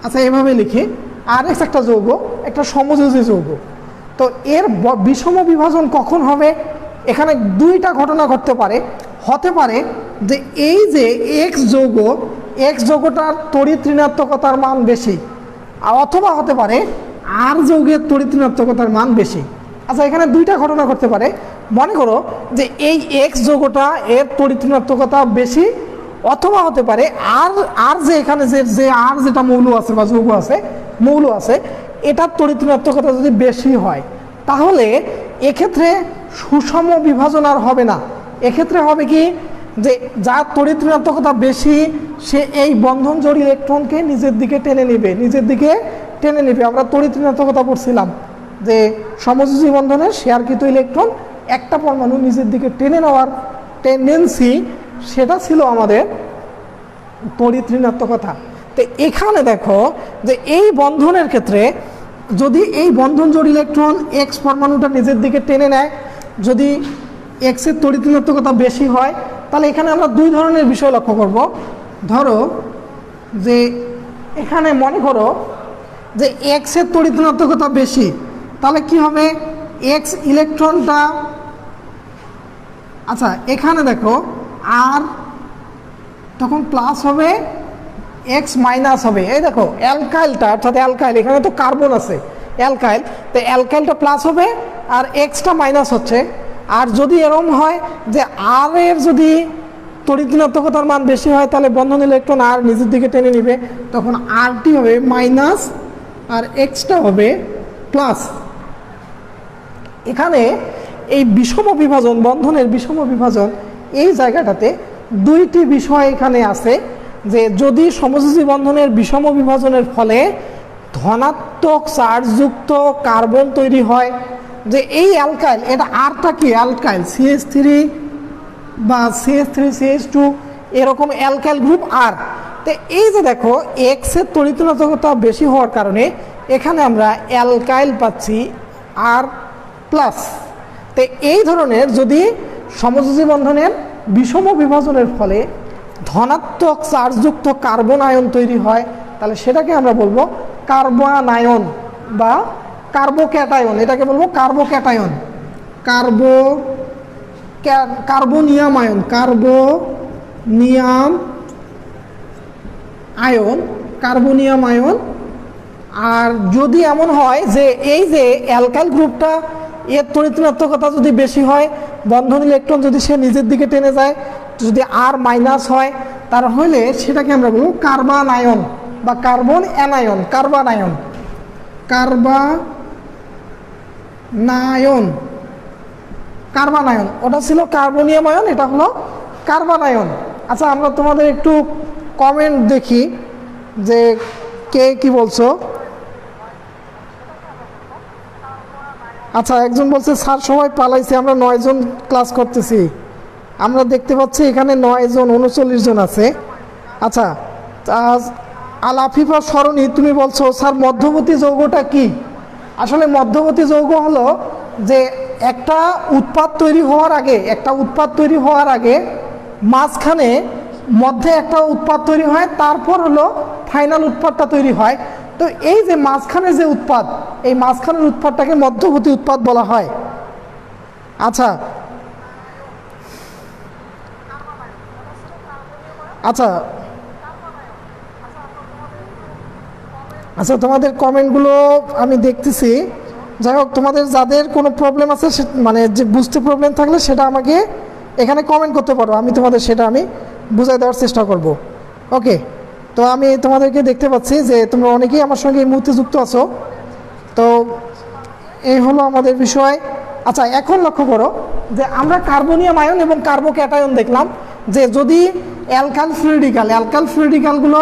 আচ্ছা এভাবে লিখি, আর এক্স একটা যৌগ, একটা সমযোজী যৌগ। তো এর বিষম বিভাজন কখন হবে? এখানে দুইটা ঘটনা হতে পারে যে এই যে এক্স যৌগটার তড়িৎ ঋণাত্মকতার মান বেশি, অথবা হতে পারে আর যৌগের তড়িৎ ঋণাত্মকতার মান বেশি। আচ্ছা, এখানে দুইটা ঘটনা ঘটতে পারে। মনে করো যে এই এক্স যৌগটা এর তড়িৎ ঋণাত্মকতা বেশি, অথবা হতে পারে আর যে এখানে যে আর যেটা মৌল আছে বা যৌগ আছে, এটার তড়িৎ ঋণাত্মকতা যদি বেশি হয়, তাহলে এক্ষেত্রে সুষম বিভাজন আর হবে না। এক্ষেত্রে হবে কি যে যার তড়িৎ ঋণাত্মকতা বেশি সে এই বন্ধন জোড় ইলেকট্রনকে নিজের দিকে টেনে নেবে। আমরা তড়িৎ ঋণাত্মকতা পড়ছিলাম যে সমযোজী বন্ধনের শেয়ারকৃত ইলেকট্রন একটা পরমাণু নিজের দিকে টেনে নেওয়ার টেন্ডেন্সি, সেটা ছিল আমাদের তড়িৎ ঋণাত্মকতা। তো এখানে দেখো যে এই বন্ধনের ক্ষেত্রে যদি এই বন্ধন জোড় ইলেকট্রন এক্স পরমাণুটা নিজের দিকে টেনে নেয়, যদি এক্সের তড়িৎ ঋণাত্মকতা বেশি হয়, তাহলে এখানে আমরা দুই ধরনের বিষয় লক্ষ্য করব। ধরো যে এখানে মনে করো যে এক্সের তড়িৎ ঋণাত্মকতা বেশি, তাহলে কি হবে এক্স ইলেকট্রনটা, আচ্ছা এখানে দেখো আর তখন প্লাস হবে, এক্স মাইনাস হবে। এই দেখো অ্যালকাইলটা, অর্থাৎ অ্যালকাইল, এখানে তো কার্বন আছে অ্যালকাইল, তো অ্যালকাইলটা প্লাস হবে আর এক্সটা মাইনাস হচ্ছে। আর যদি এরকম হয় যে আর এর যদি তড়িৎ ঋণাত্মকতার মান বেশি হয়, তাহলে বন্ধন ইলেকট্রন আর নিজের দিকে টেনে নিবে, তখন আরটি হবে মাইনাস আর এক্সটা হবে প্লাস। এখানে এই বিষম বিভাজন, বন্ধনের বিষম বিভাজন, এই জায়গাটাতে দুইটি বিষয় এখানে আছে যে যদি সমযোজী বন্ধনের বিষম বিভাজনের ফলে ধনাত্মক চার্জযুক্ত কার্বন তৈরি হয়, যে এই অ্যালকাইল, এটা আরটা কি অ্যালকাইল, CH3 বা CH3CH2 এরকম অ্যালকাইল গ্রুপ আর। তো এই যে দেখো এক্সের তড়িৎ ঋণাত্মকতা বেশি হওয়ার কারণে এখানে আমরা অ্যালকাইল পাচ্ছি আর প্লাস। তো এই ধরনের যদি সমযোজী বন্ধনের বিষম বিভাজনের ফলে ধনাত্মক চার্জযুক্ত কার্বন আয়ন তৈরি হয়, তাহলে সেটাকে আমরা বলবো কার্বনায়ন বা কার্বোক্যাটায়ন। এটাকে বলবো carbocation, carbonium ion, carbonium ion. আর যদি এমন হয় যে এই যে অ্যালকাইল গ্রুপটা এর তড়িৎ ঋণাত্মকতা যদি বেশি হয়, বন্ধন ইলেকট্রন যদি সে নিজের দিকে টেনে যায়, যদি আর মাইনাস হয়, তাহলে সেটাকে আমরা বলবো কার্বানায়ন বা কার্বন অ্যানায়ন, কার্বানায়ন। ওটা ছিল কার্বনিয়াম আয়ন, এটা হলো কার্বানায়ন। আচ্ছা, আমরা তোমাদের একটু কমেন্ট দেখি যে কে কি বলছো। আচ্ছা, একজন বলছে স্যার সবাই পালাইছে, আমরা 9 জন ক্লাস করতেছি। আমরা দেখতে পাচ্ছি এখানে 9 জন, 39 জন আছে। আচ্ছা, আল আফিফা সরণি তুমি বলছো স্যার মধ্যবর্তী যৌগটা কি? আসলে মধ্যবর্তী যৌগ হলো যে একটা উৎপাদ তৈরি হওয়ার আগে মাঝখানে মধ্যে একটা উৎপাদ তৈরি হয়, তারপর হলো ফাইনাল উৎপাদটা তৈরি হয়। তো এই যে মাঝখানে যে উৎপাদ, এই মাঝখানের উৎপাদটাকে মধ্যবর্তী উৎপাদ বলা হয়। আচ্ছা আচ্ছা আচ্ছা তোমাদের কমেন্টগুলো আমি দেখতেছি। যাই হোক, তোমাদের যাদের কোনো প্রবলেম আছে, মানে যে বুঝতে প্রবলেম থাকলে সেটা আমাকে এখানে কমেন্ট করতে পারো, আমি তোমাদের সেটা আমি বুঝাই দেওয়ার চেষ্টা করব। ওকে, তো আমি তোমাদেরকে দেখতে পাচ্ছি যে তোমরা অনেকেই আমার সঙ্গে এই মুহূর্তে যুক্ত আছো। তো এই হলো আমাদের বিষয়। আচ্ছা, এখন লক্ষ্য করো যে আমরা কার্বনিয়াম আয়ন এবং কার্বোক্যাটায়ন দেখলাম, যে যদি অ্যালকাইল ফ্লুইডিক্যালগুলো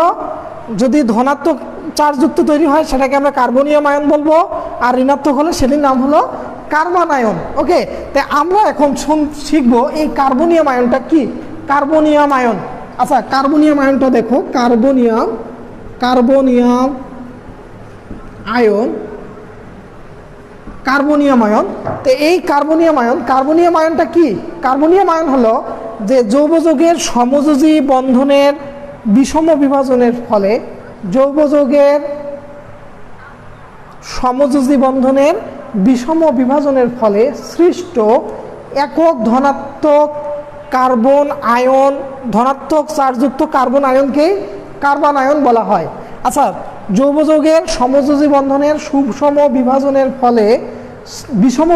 যদি ধনাত্মক চার্জযুক্ত তৈরি হয়, সেটাকে আমরা কার্বনিয়াম আয়ন বলবো, আর ঋণাত্মক হলে সেটির নাম হলো কার্বনায়ন। ওকে, তাই আমরা এখন শিখবো এই কার্বনিয়াম আয়নটা কি। কার্বনিয়াম আয়ন, আচ্ছা কার্বনিয়াম আয়নটা দেখো, কার্বনিয়াম আয়ন। তো এই কার্বনিয়াম আয়নটা কি? কার্বনিয়াম আয়ন হলো যে জৈব যৌগের সমযোজী বন্ধনের বিষম বিভাজনের ফলে সৃষ্ট একক ধনাত্মক কার্বন আয়ন, ধনাত্মক চার্জযুক্ত কার্বন আয়নকেই কার্বনায়ন বলা হয়। আচ্ছা, জৈব যৌগের সমযোজী বন্ধনের বিষম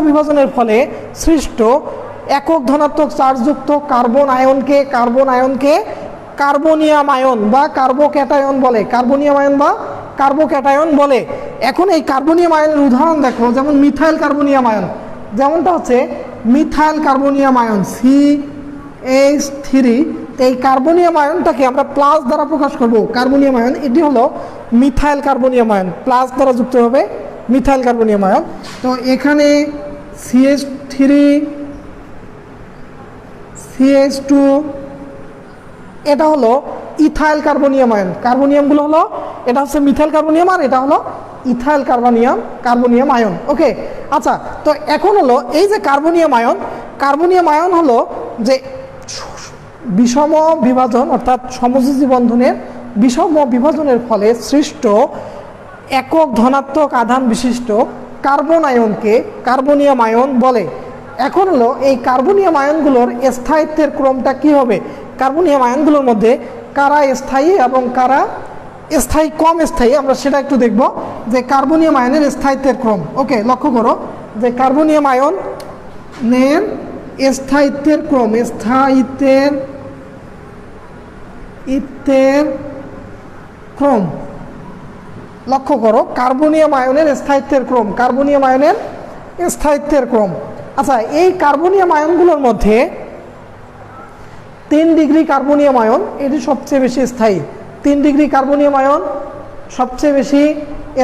বিভাজনের ফলে সৃষ্ট একক ধনাত্মক চার্জযুক্ত কার্বন আয়নকে কার্বনিয়াম আয়ন বা কার্বোক্যাটায়ন বলে। এখন এই কার্বনিয়াম আয়নের উদাহরণ দেখো, যেমন মিথাইল কার্বনিয়াম আয়ন, যেমনটা হচ্ছে মিথাইল কার্বনিয়াম আয়ন CH3। এই কার্বনিয়াম আয়নটাকে আমরা প্লাস দ্বারা প্রকাশ করব। কার্বনিয়াম আয়ন এটি হলো মিথাইল কার্বনিয়াম আয়ন, প্লাস দ্বারা যুক্ত হবে মিথাইল কার্বনিয়াম আয়ন। তো এখানে CH3 CH2 এটা হলো ইথাইল কার্বনিয়াম আয়ন। কার্বনিয়ামগুলো হলো, এটা হচ্ছে মিথাইল কার্বনিয়াম আর এটা হলো ইথাইল কার্বনিয়াম আয়ন। ওকে, আচ্ছা, তো এখন হলো এই যে কার্বনিয়াম আয়ন হলো যে বিষম বিভাজন, অর্থাৎ সমযোজী বন্ধনের বিষম বিভাজনের ফলে সৃষ্ট একক ধনাত্মক আধান বিশিষ্ট কার্বন আয়নকে কার্বনিয়াম আয়ন বলে। এখন হলো এই কার্বনিয়াম আয়নগুলোর স্থায়িত্বের ক্রমটা কি হবে? কার্বনিয়াম আয়নগুলোর মধ্যে কারা স্থায়ী এবং কারা কম স্থায়ী, আমরা সেটা একটু দেখব, যে কার্বনিয়াম আয়নের স্থায়িত্বের ক্রম। ওকে, লক্ষ্য করো যে কার্বনিয়াম আয়নের স্থায়িত্বের ক্রম লক্ষ্য করো, কার্বনিয়াম আয়নের স্থায়িত্বের ক্রম। আচ্ছা, এই কার্বনিয়াম আয়নগুলোর মধ্যে 3 ডিগ্রি কার্বনিয়াম আয়ন এটি সবচেয়ে বেশি স্থায়ী। 3 ডিগ্রি কার্বনিয়াম আয়ন সবচেয়ে বেশি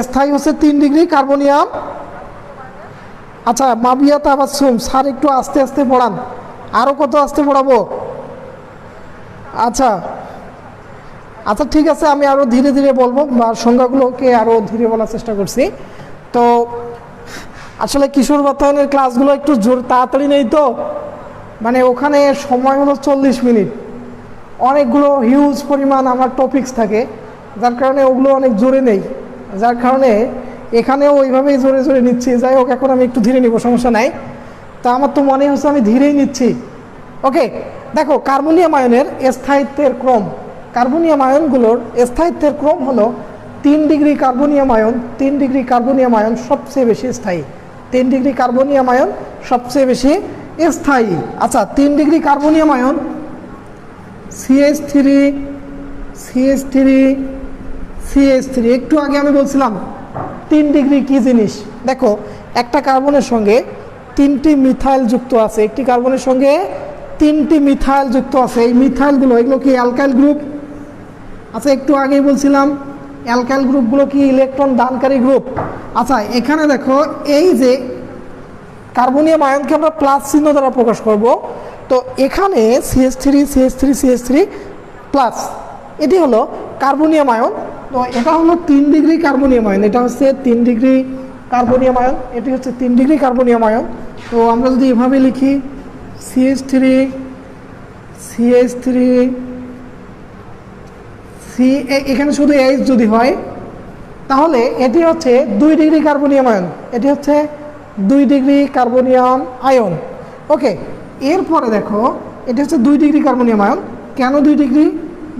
স্থায়ী হচ্ছে 3 ডিগ্রি কার্বনিয়াম আচ্ছা মাবিয়া তাবাসসুম স্যার একটু আস্তে আস্তে পড়ান, আরও কত আস্তে পড়াবো? আচ্ছা আচ্ছা ঠিক আছে, আমি আরও ধীরে ধীরে বলবো বা সংজ্ঞাগুলোকে আরও ধীরে বলার চেষ্টা করছি। তো আসলে কিশোর বাতায়নের ক্লাসগুলো একটু জোর তাড়াতাড়ি নেই, তো মানে ওখানে সময় হলো 40 মিনিট, অনেকগুলো হিউজ পরিমাণ আমার টপিকস থাকে, যার কারণে ওগুলো অনেক জোরে নেই, যার কারণে এখানেও ওইভাবেই জোরে জোরে নিচ্ছি। যাই হোক, এখন আমি একটু ধীরে নিব, সমস্যা নাই। তা আমার তো মনে হচ্ছে আমি ধীরেই নিচ্ছি। ওকে, দেখো কার্বনিয়াম আয়নের স্থায়িত্বের ক্রম, কার্বনিয়াম আয়নগুলোর স্থায়িত্বের ক্রম হলো 3 degree carbonium ion, 3 degree carbonium ion সবচেয়ে বেশি স্থায়ী, 3 ডিগ্রি কার্বনিয়াম আয়ন সবচেয়ে বেশি স্থায়ী। আচ্ছা 3 degree carbonium ion CH3 CH3 CH3, একটু আগে আমি বলছিলাম 3 ডিগ্রি কি জিনিস। দেখো একটা কার্বনের সঙ্গে 3টি মিথাইল যুক্ত আছে, একটি কার্বনের সঙ্গে 3টি মিথাইল যুক্ত আছে। এই মিথাইলগুলো এগুলো কি অ্যালকাইল গ্রুপ? আচ্ছা একটু আগেই বলছিলাম অ্যালকাইল গ্রুপগুলো কি ইলেকট্রন দানকারী গ্রুপ। আচ্ছা এখানে দেখো এই যে কার্বনিয়াম আয়নকে আমরা প্লাস চিহ্ন দ্বারা প্রকাশ করব, তো এখানে CH3 CH3 CH3 প্লাস, এটি হলো কার্বনিয়াম আয়ন। তো এটা হলো 3 ডিগ্রি কার্বনিয়াম আয়ন, এটা হচ্ছে 3 ডিগ্রি কার্বনিয়াম আয়ন, এটি হচ্ছে 3 ডিগ্রি কার্বনিয়াম আয়ন। তো আমরা যদি এভাবে লিখি CH3 CH3 এখানে শুধু H যদি হয় তাহলে এটি হচ্ছে 2 ডিগ্রি কার্বনিয়াম আয়ন, এটি হচ্ছে 2 ডিগ্রি কার্বনিয়াম আয়ন। ওকে, এরপরে দেখো এটি হচ্ছে 2 ডিগ্রি কার্বনিয়াম আয়ন। কেন 2 ডিগ্রি?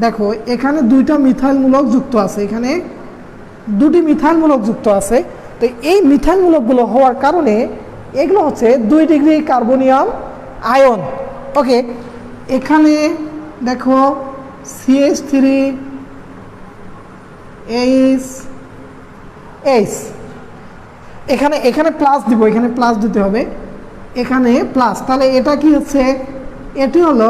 দেখো এখানে 2টা মিথাইল মূলক যুক্ত আছে, এখানে 2টি মিথাইল মূলক যুক্ত আছে। তো এই মিথাইল মূলকগুলো হওয়ার কারণে এগুলো হচ্ছে 2 ডিগ্রি কার্বনিয়াম আয়ন। ওকে, এখানে দেখো CH3 H এখানে এখানে প্লাস দিব, এখানে প্লাস দিতে হবে, এখানে প্লাস। তাহলে এটা কি হচ্ছে? এটি হলো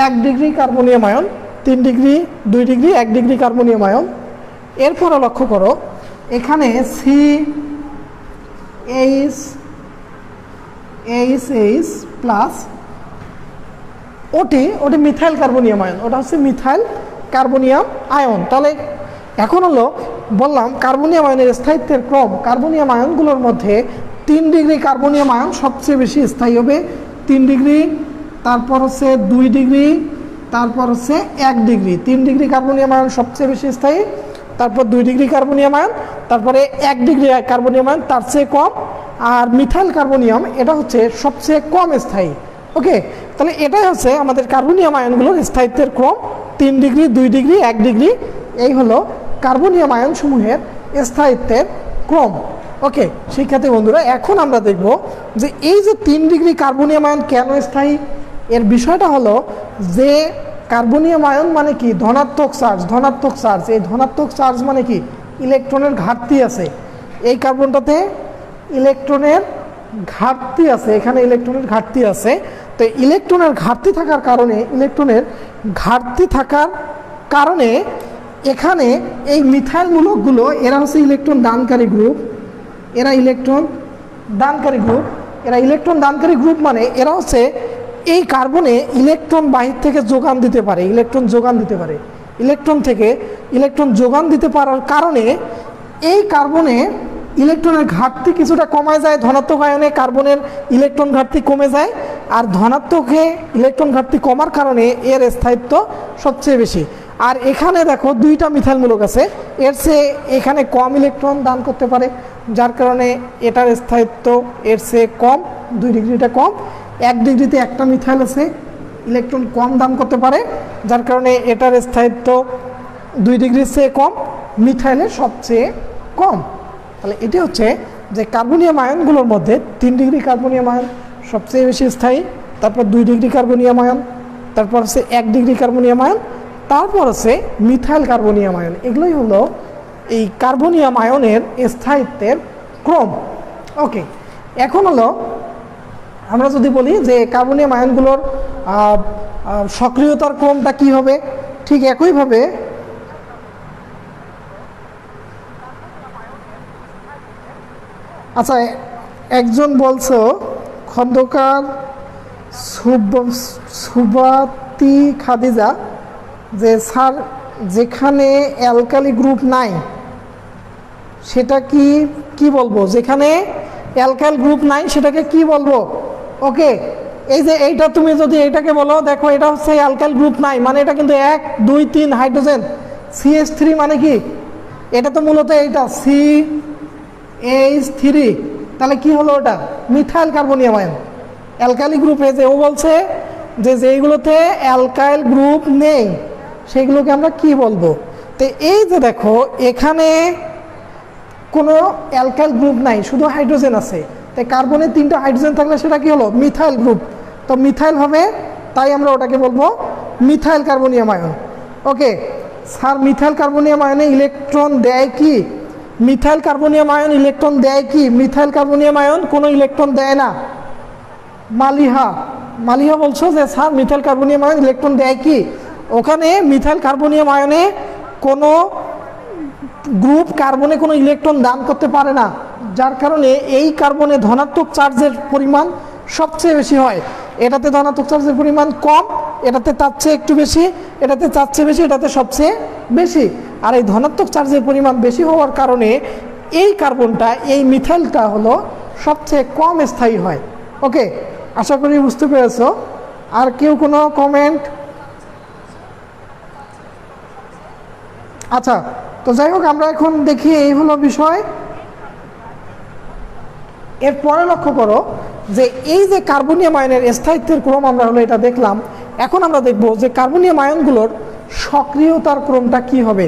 1 degree carbonium ion, 3 degree 2 degree 1 degree carbonium ion. এরপরে লক্ষ্য করো এখানে CH প্লাস ওটি মিথাইল কার্বনিয়াম আয়ন, ওটা হচ্ছে মিথাইল কার্বনিয়াম আয়ন। তাহলে এখন হলো বললাম কার্বনিয়াম আয়নের স্থায়িত্বের ক্রম, কার্বনিয়াম আয়নগুলোর মধ্যে 3 ডিগ্রি কার্বনিয়াম আয়ন সবচেয়ে বেশি স্থায়ী হবে, 3 ডিগ্রি, তারপর হচ্ছে 2 ডিগ্রি, তারপর হচ্ছে 1 ডিগ্রি। 3 ডিগ্রি কার্বনিয়াম আয়ন সবচেয়ে বেশি স্থায়ী, তারপর 2 ডিগ্রি কার্বনিয়াম আয়ন, তারপরে 1 ডিগ্রি কার্বনিয়াম আয়ন তার চেয়ে কম, আর মিথাইল কার্বনিয়াম এটা হচ্ছে সবচেয়ে কম স্থায়ী। ওকে, তাহলে এটাই হচ্ছে আমাদের কার্বনিয়াম আয়নগুলোর স্থায়িত্বের ক্রম, 3 ডিগ্রি 2 ডিগ্রি 1 ডিগ্রি, এই হলো কার্বনিয়াম আয়ন সমূহের স্থায়িত্বের ক্রম। ওকে শিক্ষার্থী বন্ধুরা, এখন আমরা দেখব যে এই যে 3 ডিগ্রি কার্বনিয়াম আয়ন কেন স্থায়ী। এর বিষয়টা হলো যে কার্বনিয়াম আয়ন মানে কি ধনাত্মক চার্জ, ধনাত্মক চার্জ, এই ধনাত্মক চার্জ মানে কি ইলেকট্রনের ঘাটতি আছে, এই কার্বনটাতে ইলেকট্রনের ঘাটতি আছে, এখানে ইলেকট্রনের ঘাটতি আছে। তো ইলেকট্রনের ঘাটতি থাকার কারণে, ইলেকট্রনের ঘাটতি থাকার কারণে এখানে এই মিথাইল মূলকগুলো এরা হচ্ছে ইলেকট্রন দানকারী গ্রুপ, এরা ইলেকট্রন দানকারী গ্রুপ, এরা ইলেকট্রন দানকারী গ্রুপ মানে এরা হচ্ছে এই কার্বনে ইলেকট্রন বাহির থেকে যোগান দিতে পারে, ইলেকট্রন যোগান দিতে পারে, ইলেকট্রন থেকে ইলেকট্রন যোগান দিতে পারার কারণে এই কার্বনে ইলেকট্রনের ঘাটতি কিছুটা কমে যায়, ধনাত্মক আয়নে কার্বনের ইলেকট্রন ঘাটতি কমে যায়, আর ধনাত্মকে ইলেকট্রন ঘাটতি কমার কারণে এর স্থায়িত্ব সবচেয়ে বেশি। আর এখানে দেখো 2টা মিথাইল মূলক আছে, এর চেয়ে এখানে কম ইলেকট্রন দান করতে পারে, যার কারণে এটার স্থায়িত্ব এর চেয়ে কম, 2 ডিগ্রিটা কম। 1 ডিগ্রিতে একটা মিথাইল আছে, ইলেকট্রন কম দান করতে পারে, যার কারণে এটার স্থায়িত্ব 2 ডিগ্রির চেয়ে কম, মিথাইলের সবচেয়ে কম। তাহলে এটি হচ্ছে যে কার্বনিয়াম আয়নগুলোর মধ্যে 3 ডিগ্রি কার্বনিয়াম আয়ন সবচেয়ে বেশি স্থায়ী, তারপর 2 ডিগ্রি কার্বনিয়াম আয়ন, তারপর হচ্ছে 1 ডিগ্রি কার্বনিয়াম আয়ন, তারপর হচ্ছে মিথাইল কার্বনিয়াম আয়ন। এগুলোই হলো এই কার্বনিয়াম আয়নের স্থায়িত্বের ক্রম। ওকে, এখন হলো আমরা যদি বলি যে কার্বনিয়াম আয়নগুলোর সক্রিয়তার ক্রমটা কি হবে, ঠিক একইভাবে আচ্ছা, একজন বলছো খন্দকার সুবাতি খাদিজা যে স্যার যেখানে অ্যালকালি গ্রুপ নাই সেটা কি বলবো, যেখানে অ্যালকাইল গ্রুপ নাই সেটাকে কি বলবো? ওকে, এই যে এইটা তুমি যদি এইটাকে বলো, দেখো এটা হচ্ছে অ্যালকাইল গ্রুপ নাই, মানে এটা কিন্তু 1 2 3 হাইড্রোজেন CH3, মানে কি এটা তো মূলত এইটা CH3, তাহলে কি হলো ওটা? Methyl carbonium ion. অ্যালকাইল গ্রুপে যে ও বলছে যে যেইগুলোতে অ্যালকাইল গ্রুপ নেই সেইগুলোকে আমরা কি বলবো? তো এই যে দেখো এখানে কোনো অ্যালকাইল গ্রুপ নাই, শুধু হাইড্রোজেন আছে, তাই কার্বনের 3টা হাইড্রোজেন থাকলে সেটা কি হলো? Methyl group. তো মিথাইল হবে, তাই আমরা ওটাকে বলবো methyl carbonium ion. Okay sir, methyl carbonium আয়নে ইলেকট্রন দেয় কি? মিথাইল কার্বনিয়াম আয়ন ইলেকট্রন দেয় কি? মিথাইল কার্বনিয়াম আয়ন কোনো ইলেকট্রন দেয় না। মালিহা বলছো যে sir methyl carbonium ion electron দেয় কি? ওখানে মিথাইল কার্বনিয়াম আয়নে কোনো গ্রুপ কার্বনে কোনো ইলেকট্রন দান করতে পারে না, যার কারণে এই কার্বনে ধনাত্মক চার্জের পরিমাণ সবচেয়ে বেশি হয়। এটাতে ধনাত্মক চার্জের পরিমাণ কম, এটাতে তার চেয়ে একটু বেশি, এটাতে তার চেয়ে বেশি, এটাতে সবচেয়ে বেশি। আর এই ধনাত্মক চার্জের পরিমাণ বেশি হওয়ার কারণে এই কার্বনটা, এই মিথাইলটা হলো সবচেয়ে কম স্থায়ী হয়। ওকে, আশা করি বুঝতে পেরেছো। আর কেউ কোনো কমেন্ট? আচ্ছা, তো যাই হোক, আমরা এখন দেখি এই হলো বিষয়। এরপরে লক্ষ্য করো যে এই যে কার্বনিয়াম আয়নের স্থায়িত্বের ক্রম আমরা হলো এটা দেখলাম। এখন আমরা দেখব যে কার্বনিয়াম আয়নগুলোর সক্রিয়তার ক্রমটা কি হবে।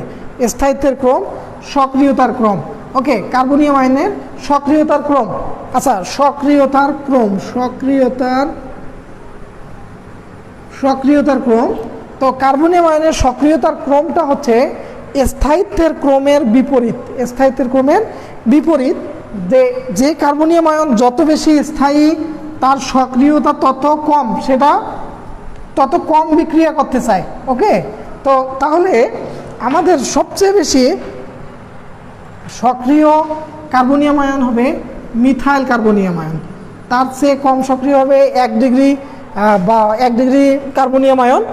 স্থায়িত্বের ক্রম, সক্রিয়তার ক্রম। ওকে, কার্বনিয়াম আয়নের সক্রিয়তার ক্রম। আচ্ছা, সক্রিয়তার ক্রম, সক্রিয়তার ক্রম। তো কার্বনিয়াম আয়নের সক্রিয়তার ক্রমটা হচ্ছে স্থায়িত্বের ক্রমের বিপরীত। স্থায়িত্বের ক্রমের বিপরীত, যে কার্বনিয়াম আয়ন যত বেশি স্থায়ী তার সক্রিয়তা তত কম, সেটা তত কম বিক্রিয়া করতে চায়। ওকে, তো তাহলে আমাদের সবচেয়ে বেশি সক্রিয় কার্বনিয়াম আয়ন হবে মিথাইল কার্বনিয়াম আয়ন। তার চেয়ে কম সক্রিয় হবে 1 ডিগ্রি বা 1 ডিগ্রি কার্বনিয়াম আয়ন,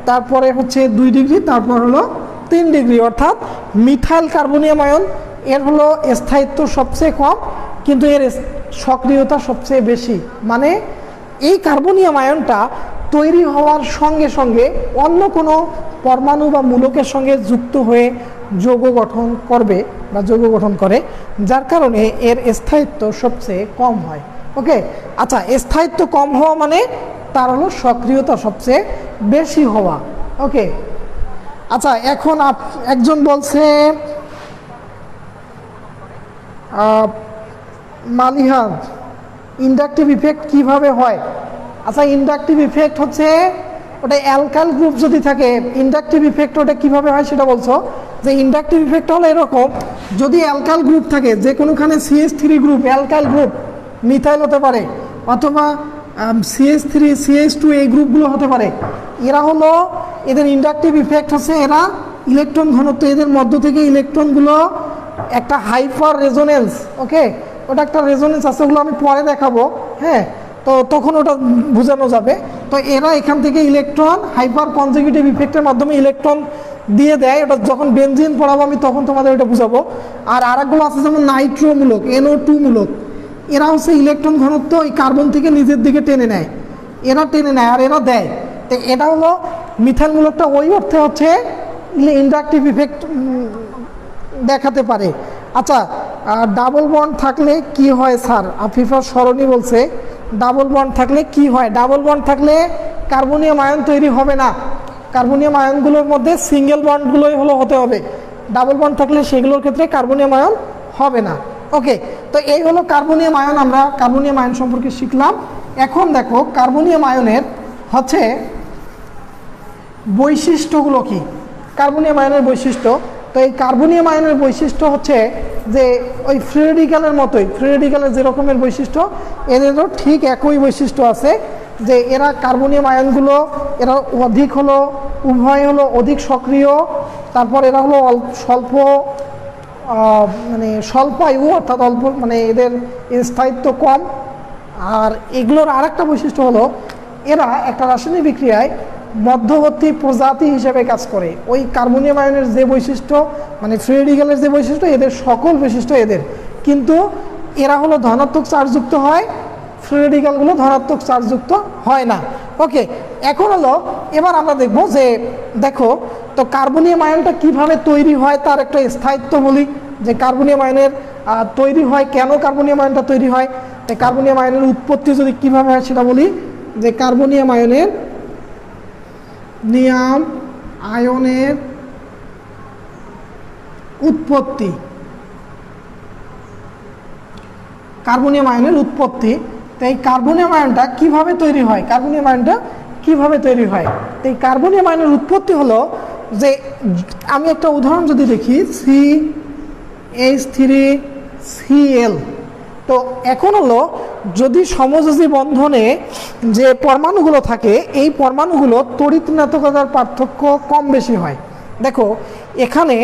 তারপরে হচ্ছে 2 ডিগ্রি, তারপর হলো 3 ডিগ্রি, অর্থাৎ মিথাইল কার্বনিয়াম আয়ন এর হলো স্থায়িত্ব সবচেয়ে কম কিন্তু এর সক্রিয়তা সবচেয়ে বেশি। মানে এই কার্বনিয়াম আয়নটা তৈরি হওয়ার সঙ্গে সঙ্গে অন্য কোনো পরমাণু বা মূলকের সঙ্গে যুক্ত হয়ে যৌগ গঠন করবে বা যৌগ গঠন করে, যার কারণে এর স্থায়িত্ব সবচেয়ে কম হয়। ওকে, আচ্ছা, স্থায়িত্ব কম হওয়া মানে তার হলো সক্রিয়তা সবচেয়ে বেশি হওয়া। ওকে, আচ্ছা, এখন একজন বলছে মালিহা, ইন্ডাকটিভ ইফেক্ট কিভাবে হয়? আচ্ছা, ইন্ডাকটিভ ইফেক্ট হচ্ছে ওটা অ্যালকাইল গ্রুপ যদি থাকে, ইন্ডাকটিভ ইফেক্ট ওটা কিভাবে হয় সেটা বলছো। যে ইন্ডাকটিভ ইফেক্ট হলো এরকম, যদি অ্যালকাইল গ্রুপ থাকে, যে কোনোখানে CH3 group, alkyl group, methyl হতে পারে, অথবা CH3 CH2 এই গ্রুপগুলো হতে পারে, এরা হলো এদের ইন্ডাকটিভ ইফেক্ট হচ্ছে এরা ইলেকট্রন ঘনত্ব, এদের মধ্য থেকে ইলেকট্রনগুলো একটা হাইপার রেজোনেন্স। ওকে, ওটা একটা রেজোনেন্স আছে, ওগুলো আমি পরে দেখাবো। হ্যাঁ, তো তখন ওটা বোঝানো যাবে। তো এরা এখান থেকে ইলেকট্রন হাইপার কনজুগেটিভ ইফেক্টের মাধ্যমে ইলেকট্রন দিয়ে দেয়। ওটা যখন বেনজিন পড়াবো আমি তখন তোমাদের ওটা বুঝাবো। আর আরেকগুলো আছে যেমন নাইট্রোমূলক, NO2 মূলক, এরা হচ্ছে ইলেকট্রন ঘনত্ব এই কার্বন থেকে নিজের দিকে টেনে নেয়, এরা টেনে নেয় আর এরা দেয়। তো এটা হলো মিথাইল মূলকটা ওই অর্থে হচ্ছে ইন্ডাকটিভ ইফেক্ট দেখাতে পারে। আচ্ছা, ডাবল বন্ড থাকলে কি হয় স্যার? আফিফা সরণি বলছে ডাবল বন্ড থাকলে কি হয়? ডাবল বন্ড থাকলে কার্বনিয়াম আয়ন তৈরি হবে না। কার্বনিয়াম আয়নগুলোর মধ্যে সিঙ্গেল বন্ডগুলোই হতে হবে। ডাবল বন্ড থাকলে সেগুলোর ক্ষেত্রে কার্বনিয়াম আয়ন হবে না। ওকে, তো এই হলো কার্বনিয়াম আয়ন। আমরা কার্বনিয়াম আয়ন সম্পর্কে শিখলাম। এখন দেখো কার্বনিয়াম আয়নের হচ্ছে বৈশিষ্ট্যগুলো কি। কার্বনিয়াম আয়নের বৈশিষ্ট্য, তো এই কার্বনিয়াম আয়নের বৈশিষ্ট্য হচ্ছে যে ওই ফ্রি রেডিক্যালের মতোই, ফ্রি রেডিক্যালের যে রকমের বৈশিষ্ট্য এদেরও ঠিক একই বৈশিষ্ট্য আছে, যে এরা কার্বনিয়াম আয়নগুলো এরা অধিক হলো, উভয় হলো অধিক সক্রিয়, তারপর এরা হলো মানে স্বল্পায়ু, অর্থাৎ অল্প, মানে এদের স্থায়িত্ব কম। আর এগুলোর আরেকটা বৈশিষ্ট্য হলো এরা একটা রাসায়নিক বিক্রিয়ায় মধ্যবর্তী প্রজাতি হিসেবে কাজ করে। ওই কার্বনিয়াম আয়নের যে বৈশিষ্ট্য, মানে ফ্রি রেডিক্যালের যে বৈশিষ্ট্য, এদের সকল বৈশিষ্ট্য এদের, কিন্তু এরা হলো ধনাত্মক চার্জযুক্ত হয়, ফ্রি রেডিক্যালগুলো ধনাত্মক চার্জযুক্ত হয় না। ওকে, এখন হলো এবার আমরা দেখব যে দেখো তো কার্বনিয়াম আয়নটা কিভাবে তৈরি হয় তার একটা স্থায়িত্ব বলি, যে কার্বনিয়াম আয়নের তৈরি হয় কেন, কার্বনিয়াম আয়নটা তৈরি হয়, তাই কার্বনিয়াম আয়নের উৎপত্তি যদি কীভাবে হয় সেটা বলি। যে কার্বনিয়াম আয়নের উৎপত্তি, কার্বনিয়াম আয়নের উৎপত্তি, তাই কার্বনিয়াম আয়নটা কিভাবে তৈরি হয়, কার্বনিয়াম আয়নটা কিভাবে তৈরি হয়। তাই কার্বনিয়াম আয়নের উৎপত্তি হলো যে, আমি একটা উদাহরণ যদি দেখি, CH3Cl। তো এখন হলো যদি সমযোজী বন্ধনে যে পরমাণুগুলো থাকে, এই পরমাণুগুলো তড়িৎ ঋণাত্মকতার পার্থক্য কম বেশি হয়। দেখো এখানে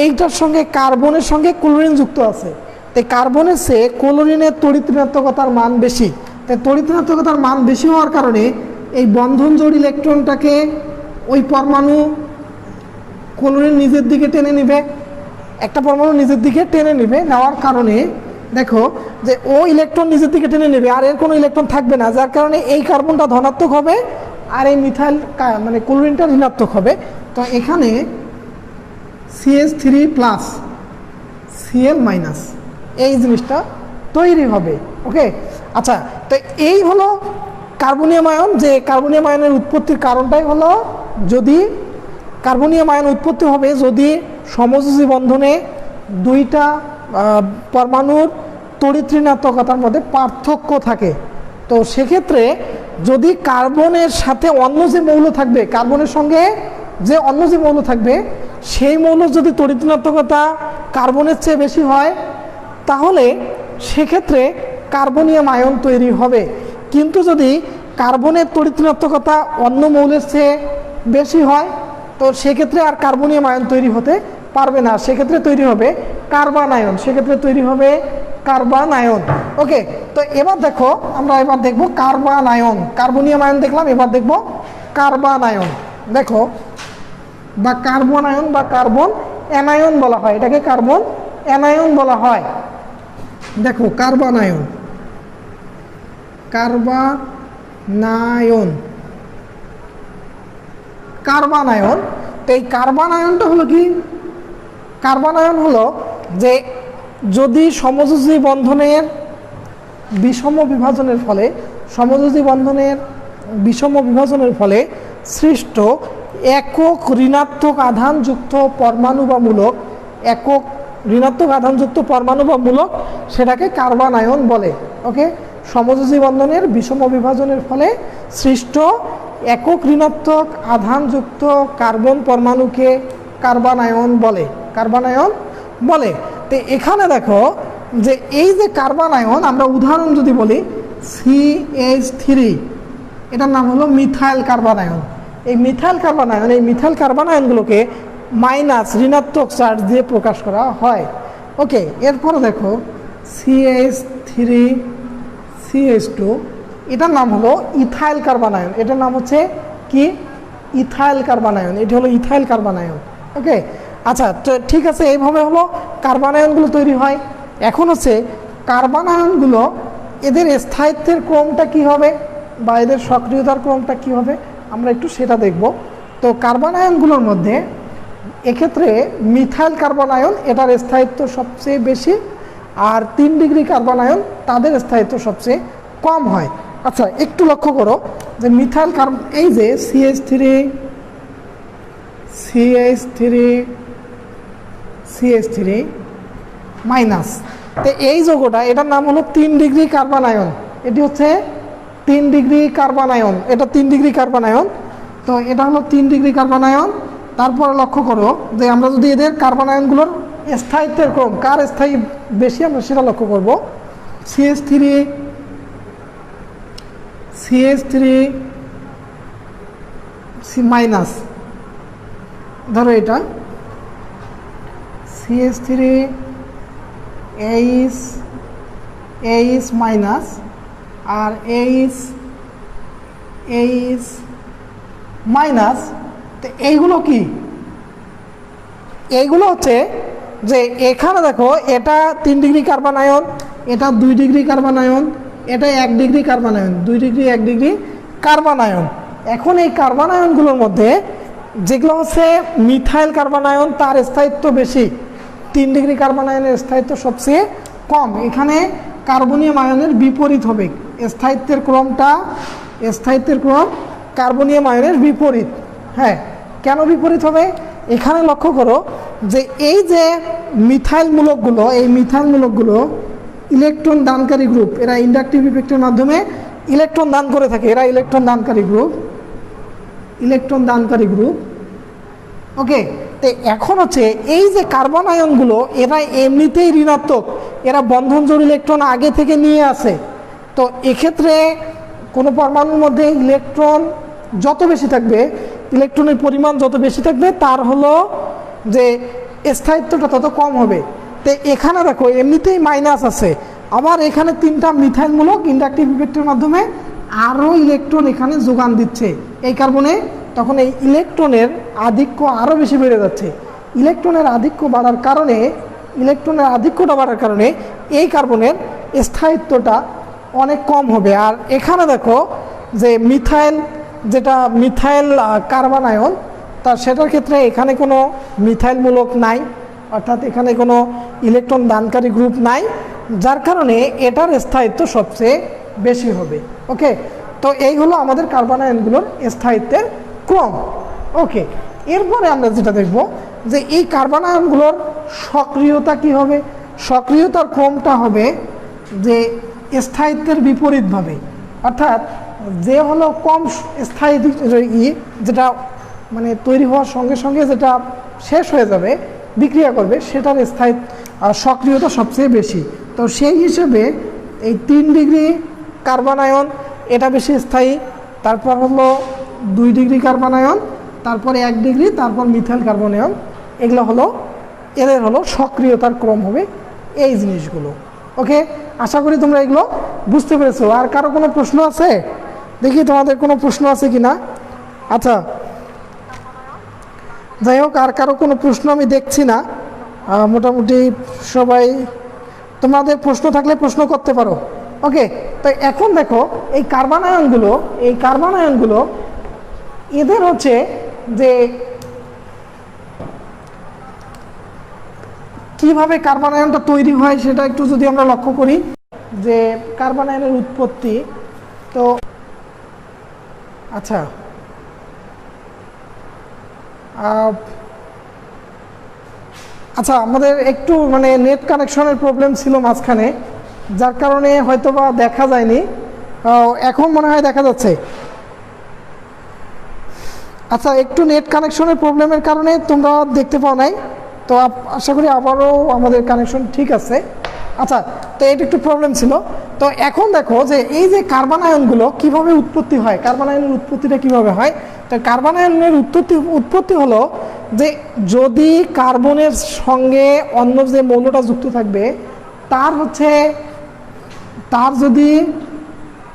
এইটার সঙ্গে কার্বনের সঙ্গে ক্লোরিন যুক্ত আছে, তাই কার্বনের চেয়ে ক্লোরিনের তড়িৎ ঋণাত্মকতার মান বেশি। তাই তড়িৎ ঋণাত্মকতার মান বেশি হওয়ার কারণে এই বন্ধন জোড় ইলেকট্রনটাকে ওই পরমাণু ক্লোরিন নিজের দিকে টেনে নেবে, একটা পরমাণু নিজের দিকে টেনে নেবে, নেওয়ার কারণে দেখো যে ও ইলেকট্রন নিজের দিকে টেনে নেবে, আর এর কোনো ইলেকট্রন থাকবে না, যার কারণে এই কার্বনটা ধনাত্মক হবে আর এই মিথাইল মানে ক্লোরিনটা ঋণাত্মক হবে। তো এখানে CH3+ Cl- এই জিনিসটা তৈরি হবে। ওকে, আচ্ছা, তো এই হলো কার্বনিয়াম আয়ন। যে কার্বনিয়াম আয়নের উৎপত্তির কারণটাই হলো, যদি কার্বনিয়াম আয়ন উৎপত্তি হবে যদি সমযোজী বন্ধনে দুইটা পরমাণুর তড়িৎ ঋণাত্মকতার মধ্যে পার্থক্য থাকে। তো সেক্ষেত্রে যদি কার্বনের সাথে অন্য যে মৌল থাকবে, কার্বনের সঙ্গে যে অন্য যে মৌল থাকবে, সেই মৌল যদি তড়িৎ ঋণাত্মকতা কার্বনের চেয়ে বেশি হয়, তাহলে সেক্ষেত্রে কার্বনিয়াম আয়ন তৈরি হবে। কিন্তু যদি কার্বনের তড়িৎ ঋণাত্মকতা অন্য মৌলের চেয়ে বেশি হয়, তো সেক্ষেত্রে আর কার্বনিয়াম আয়ন তৈরি হতে পারবে না, সেক্ষেত্রে তৈরি হবে কার্বন আয়ন, সেক্ষেত্রে তৈরি হবে কার্বন আয়ন। ওকে, তো এবার দেখো আমরা এবার দেখব কার্বন আয়ন। কার্বনিয়াম আয়ন দেখলাম, এবার দেখব কার্বন আয়ন। দেখো, বা কার্বন আয়ন বা কার্বন অ্যানায়ন বলা হয়, এটাকে কার্বন অ্যানায়ন বলা হয়। দেখো carbon ion, carbanion, carbon ion. তো এই কার্বন আয়নটা হলো কি, কার্বন আয়ন হলো যে যদি সমযোজী বন্ধনের বিষম বিভাজনের ফলে, সমযোজী বন্ধনের বিষম বিভাজনের ফলে সৃষ্ট একক ঋণাত্মক আধানযুক্ত পরমাণু বা মূলক, একক ঋণাত্মক আধানযুক্ত পরমাণু বা মূলক, সেটাকে কার্বন আয়ন বলে। ওকে, সমযোজী বন্ধনের বিষম বিভাজনের ফলে সৃষ্ট একক ঋণাত্মক আধানযুক্ত কার্বন পরমাণুকে কার্বন আয়ন বলে, কার্বন আয়ন বলে। তো এখানে দেখো যে এই যে কার্বন আয়ন, আমরা উদাহরণ যদি বলি CH3, এটার নাম হলো মিথাইল কার্বন আয়ন। এই মিথাইল কার্বন আয়ন, এই মিথাইল কার্বন আয়নগুলোকে মাইনাস ঋণাত্মক চার্জ দিয়ে প্রকাশ করা হয়। ওকে, এরপরে দেখো CH3CH2, এটার নাম হলো ইথাইল কার্বন আয়ন, এটার নাম হচ্ছে কি, ইথাইল কার্বন আয়ন, এটি হলো ইথাইল কার্বন আয়ন। ওকে, আচ্ছা, তো ঠিক আছে, এইভাবে হলো কার্বন আয়নগুলো তৈরি হয়। এখন হচ্ছে কার্বন আয়নগুলো, এদের স্থায়িত্বের ক্রমটা কি হবে বা এদের সক্রিয়তার ক্রমটা কি হবে, আমরা একটু সেটা দেখব। তো কার্বন আয়নগুলোর মধ্যে এক্ষেত্রে মিথাইল কার্বন আয়ন, এটার স্থায়িত্ব সবচেয়ে বেশি, আর 3 ডিগ্রি কার্বন আয়ন তাদের স্থায়িত্ব সবচেয়ে কম হয়। আচ্ছা, একটু লক্ষ্য করো যে মিথাইল কার্বন, এই যে CH3 মাইনাস, তো এই যৌগটা, এটার নাম হলো 3 ডিগ্রি কার্বন আয়ন, এটি হচ্ছে 3 ডিগ্রি কার্বন আয়ন, এটা 3 ডিগ্রি কার্বন আয়ন। তো এটা হলো 3 ডিগ্রি কার্বন আয়ন। তারপরে লক্ষ্য করো যে আমরা যদি এদের কার্বন আয়নগুলোর স্থায়িত্বের ক্রম, কার স্থায়ী বেশি, আমরা সেটা লক্ষ্য করব। CH3 মাইনাস, ধরো এটা CH3 H মাইনাস আর H মাইনাস। তো এইগুলো কি? এইগুলো হচ্ছে যে এখানে দেখো এটা 3 ডিগ্রি কার্বন আয়ন, এটা 2 ডিগ্রি কার্বন আয়ন, এটা 1 degree carbon ion, 2 degree 1 degree carbon ion. এখন এই কার্বন আয়নগুলোর মধ্যে যেগুলো হচ্ছে মিথাইল কার্বন আয়ন তার স্থায়িত্ব বেশি, 3 ডিগ্রি কার্বন আয়নের স্থায়িত্ব সবচেয়ে কম। এখানে কার্বনিয়াম আয়নের বিপরীত হবে, স্থায়িত্বের ক্রম কার্বনিয়াম আয়নের বিপরীত। হ্যাঁ, কেন বিপরীত হবে? এখানে লক্ষ্য করো যে এই যে মিথাইল মূলকগুলো, এই মিথাইল মূলকগুলো ইলেকট্রন দানকারী গ্রুপ, এরা ইন্ডাকটিভ ইফেক্টের মাধ্যমে ইলেকট্রন দান করে থাকে, এরা ইলেকট্রন দানকারী গ্রুপ। ওকে, তো এখন হচ্ছে এই যে কার্বন আয়নগুলো এরা এমনিতেই ঋণাত্মক, এরা বন্ধন জোড় ইলেকট্রন আগে থেকে নিয়ে আসে। তো এক্ষেত্রে কোনো পরমাণুর মধ্যে ইলেকট্রন যত বেশি থাকবে, ইলেকট্রনের পরিমাণ যত বেশি থাকবে, তার হলো যে স্থায়িত্বটা তত কম হবে। তো এখানে দেখো এমনিতেই মাইনাস আছে, আবার এখানে 3টা মিথাইল মূলক ইন্ডাকটিভ ইফেক্টের মাধ্যমে আরও ইলেকট্রন এখানে যোগান দিচ্ছে এই কার্বনে। তখন এই ইলেকট্রনের আধিক্য আরও বেশি বেড়ে যাচ্ছে। ইলেকট্রনের আধিক্যটা বাড়ার কারণে এই কার্বনের স্থায়িত্বটা অনেক কম হবে। আর এখানে দেখো যে মিথাইল কার্বন আয়ন, তা সেটার ক্ষেত্রে এখানে কোনো মিথাইল মূলক নাই, অর্থাৎ এখানে কোনো ইলেকট্রন দানকারী গ্রুপ নাই, যার কারণে এটার স্থায়িত্ব সবচেয়ে বেশি হবে। ওকে, তো এই হলো আমাদের কার্বন আয়নগুলোর স্থায়িত্বের ক্রম। ওকে, এরপরে আমরা যেটা দেখব যে এই কার্বন আয়নগুলোর সক্রিয়তা কি হবে। সক্রিয়তার ক্রমটা হবে যে স্থায়িত্বের বিপরীতভাবে, অর্থাৎ যে হলো কম স্থায়ী যেটা মানে তৈরি হওয়ার সঙ্গে সঙ্গে যেটা শেষ হয়ে যাবে, বিক্রিয়া করবে, সেটার সক্রিয়তা সবচেয়ে বেশি। তো সেই হিসেবে এই 3 ডিগ্রি কার্বন আয়ন এটা বেশি স্থায়ী, তারপর হলো 2 ডিগ্রি কার্বন আয়ন, তারপরে 1 ডিগ্রি, তারপর মিথাইল কার্বন আয়ন। এগুলো হলো এদের হলো সক্রিয়তার ক্রম হবে এই জিনিসগুলো। ওকে, আশা করি তোমরা এগুলো বুঝতে পেরেছো। আর কারো কোনো প্রশ্ন আছে? দেখি তোমাদের কোনো প্রশ্ন আছে কি না। আচ্ছা, যাই হোক, আর কারো কোনো প্রশ্ন আমি দেখছি না। মোটামুটি সবাই, তোমাদের প্রশ্ন থাকলে প্রশ্ন করতে পারো। ওকে, তো এখন দেখো এই কার্বন আয়নগুলো এদের হচ্ছে যে কিভাবে কার্বন আয়নটা তৈরি হয় সেটা একটু যদি আমরা লক্ষ্য করি, যে কার্বন আয়নের উৎপত্তি। তো আচ্ছা, আমাদের একটু মানে নেট কানেকশনের প্রবলেম ছিল মাঝখানে, যার কারণে হয়তোবা দেখা যায়নি। এখন মনে হয় দেখা যাচ্ছে। আচ্ছা, একটু নেট কানেকশনের প্রবলেমের কারণে তোমরা দেখতে পাও নাই, তো আশা করি আবারও আমাদের কানেকশন ঠিক আছে। আচ্ছা, তো এটা একটু প্রবলেম ছিল। তো এখন দেখো যে এই যে কার্বন আয়নগুলো কিভাবে উৎপত্তি হয়, কার্বন আয়নের উৎপত্তিটা কিভাবে হয়। তো কার্বন আয়নের উৎপত্তি হলো যে যদি কার্বনের সঙ্গে অন্য যে মৌলটা যুক্ত থাকবে তার যদি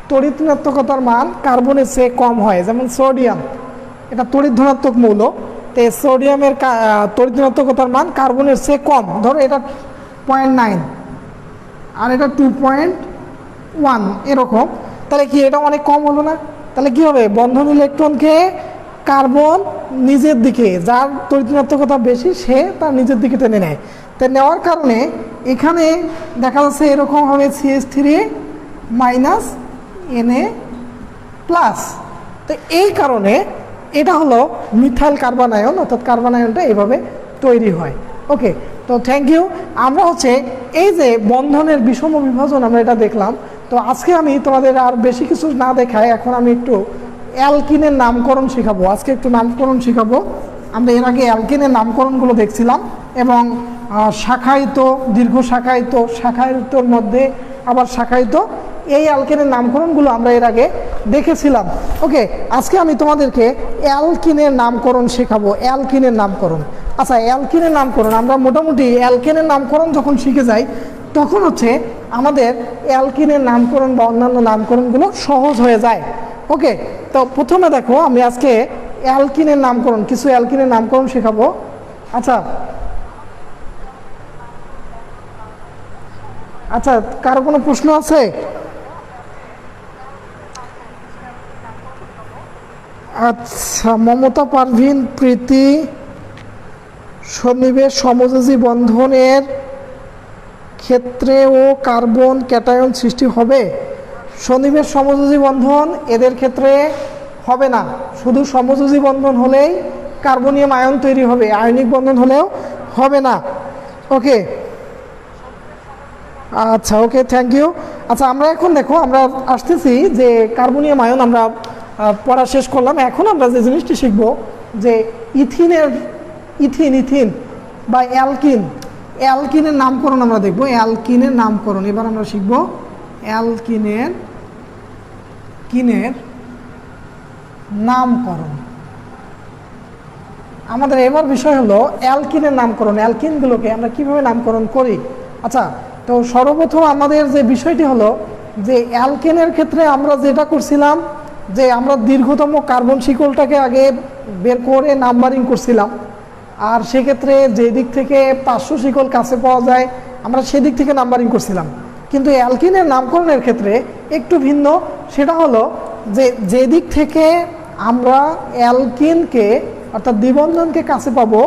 তড়িৎ ঋণাত্মকতার মান কার্বনের চেয়ে কম হয়, যেমন সোডিয়াম, এটা তড়িৎ ধনাত্মক মৌল, তো সোডিয়ামের তড়িৎ ঋণাত্মকতার মান কার্বনের চেয়ে কম, ধরো এটা 0.9 আর এটা 2.1 এরকম, তাহলে কি এটা অনেক কম হলো না? তাহলে কি হবে, বন্ধন ইলেকট্রনকে কার্বন নিজের দিকে, যার তড়িৎ ঋণাত্মকতা বেশি সে তার নিজের দিকে টেনে নেয়। তাই নেওয়ার কারণে এখানে দেখা যাচ্ছে এরকম হবে CH3 মাইনাস Na+। তো এই কারণে এটা হলো মিথাইল কার্বন আয়ন, অর্থাৎ কার্বন আয়নটা এইভাবে তৈরি হয়। ওকে, তো থ্যাংক ইউ। আমরা হচ্ছে এই যে বন্ধনের বিষম বিভাজন আমরা এটা দেখলাম। তো আজকে আমি তোমাদের আর বেশি কিছু না দেখাই, এখন আমি একটু অ্যালকিনের নামকরণ শেখাবো। আজকে একটু নামকরণ শেখাবো। আমরা এর আগে অ্যালকিনের নামকরণগুলো দেখছিলাম, এবং শাখায়িত, দীর্ঘ শাখায়িত, শাখায়িতর মধ্যে আবার শাখায়িত, এই অ্যালকেনের নামকরণগুলো আমরা এর আগে দেখেছিলাম। ওকে, আজকে আমি তোমাদেরকে অ্যালকিনের নামকরণ শেখাবো। অ্যালকিনের নামকরণ, আচ্ছা, অ্যালকিনের নামকরণ আমরা মোটামুটি অ্যালকেনের নামকরণ যখন শিখে যাই তখন হচ্ছে আমাদের অ্যালকিনের নামকরণ বা অন্যান্য নামকরণগুলো সহজ হয়ে যায়। ওকে, তো প্রথমে দেখো আমি আজকে অ্যালকিনের নামকরণ, কিছু অ্যালকিনের নামকরণ শেখাবো। আচ্ছা আচ্ছা, কারো কোনো প্রশ্ন আছে? আচ্ছা, মমতা পারভিন, প্রীতি, সন্নিবেশ সমযোজী বন্ধনের ক্ষেত্রেও কার্বন ক্যাটায়ন সৃষ্টি হবে? সন্নিবেশ সমযোজী বন্ধন এদের ক্ষেত্রে হবে না, শুধু সমযোজী বন্ধন হলেই কার্বনিয়াম আয়ন তৈরি হবে, আয়নিক বন্ধন হলেও হবে না। ওকে, আচ্ছা, ওকে, থ্যাংক ইউ। আচ্ছা, আমরা এখন দেখো আমরা আসতেছি যে কার্বনিয়াম আয়ন আমরা পড়া শেষ করলাম। এখন আমরা যে জিনিসটি শিখব যে ইথিন বা অ্যালকিনের নামকরণ আমরা দেখব। অ্যালকিনের নামকরণ এবার আমরা শিখব। অ্যালকিনের নামকরণ আমাদের এবার বিষয় হলো অ্যালকিনের নামকরণ, অ্যালকিনগুলোকে আমরা কিভাবে নামকরণ করি। আচ্ছা, তো সর্বপ্রথম আমাদের যে বিষয়টি হলো যে অ্যালকেনের ক্ষেত্রে আমরা যেটা করছিলাম যে আমরা দীর্ঘতম কার্বন শিকলটাকে আগে বের করে নাম্বারিং করছিলাম, আর সেক্ষেত্রে যে দিক থেকে 500 শিকল কাছে পাওয়া যায় আমরা সেদিক থেকে নাম্বারিং করছিলাম। কিন্তু অ্যালকিনের নামকরণের ক্ষেত্রে একটু ভিন্ন, সেটা হলো যে যে দিক থেকে আমরা অ্যালকিনকে অর্থাৎ দ্বিবন্ধনকে কাছে পাবো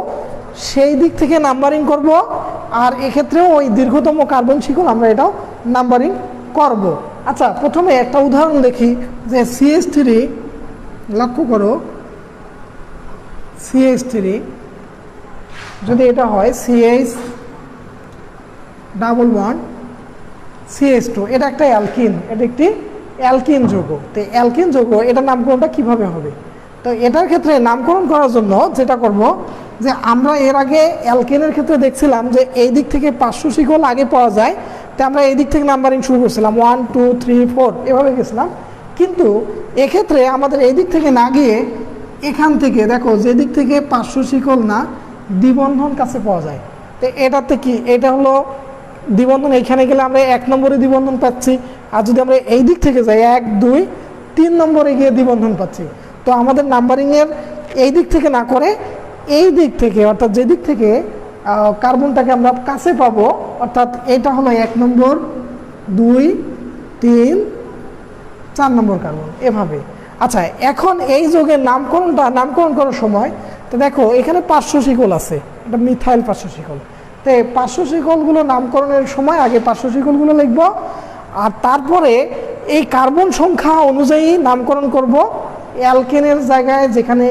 সেই দিক থেকে নাম্বারিং করব, আর এক্ষেত্রেও ওই দীর্ঘতম কার্বন শিকল আমরা এটাও নাম্বারিং করব। আচ্ছা, প্রথমে একটা উদাহরণ দেখি যে CH3, লক্ষ্য করো CH3 যদি এটা হয় CH ডাবল বন্ড CH2, এটা একটা অ্যালকিন, এটা একটি অ্যালকিন যৌগ। তো অ্যালকিন যৌগ এটার নামকরণটা কিভাবে হবে? তো এটার ক্ষেত্রে নামকরণ করার জন্য যেটা করব যে আমরা এর আগে অ্যালকেনের ক্ষেত্রে দেখছিলাম যে এই দিক থেকে 500 শিকল আগে পাওয়া যায়, তো আমরা এই দিক থেকে নাম্বারিং শুরু করছিলাম 1 2 3 4 এভাবে গেছিলাম। কিন্তু এক্ষেত্রে আমাদের এই দিক থেকে না গিয়ে এখান থেকে দেখো যে দিক থেকে 500 শিকল না দ্বিবন্ধন কাছে পাওয়া যায়, তো এটাতে কি এটা হলো দ্বিবন্ধন, এইখানে গেলে আমরা 1 নম্বরে দ্বিবন্ধন পাচ্ছি, আর যদি আমরা এই দিক থেকে যাই 1 2 3 নম্বরে গিয়ে দ্বিবন্ধন পাচ্ছি। তো আমাদের নাম্বারিংয়ের এই দিক থেকে না করে এই দিক থেকে অর্থাৎ যে দিক থেকে কার্বনটাকে আমরা কাছে পাবো অর্থাৎ এটা হলো 1 নম্বর 2 3 4 নম্বর কার্বন এভাবে। আচ্ছা, এখন এই যৌগের নামকরণ করার সময় তো দেখো এখানে 500 শিকল আছে, এটা মিথাইল 500 শিকল। তো 500 শিকলগুলো নামকরণের সময় আগে 500 শিকলগুলো লিখবো, আর তারপরে এই কার্বন সংখ্যা অনুযায়ী নামকরণ করব। অ্যালকেনের জায়গায় যেখানে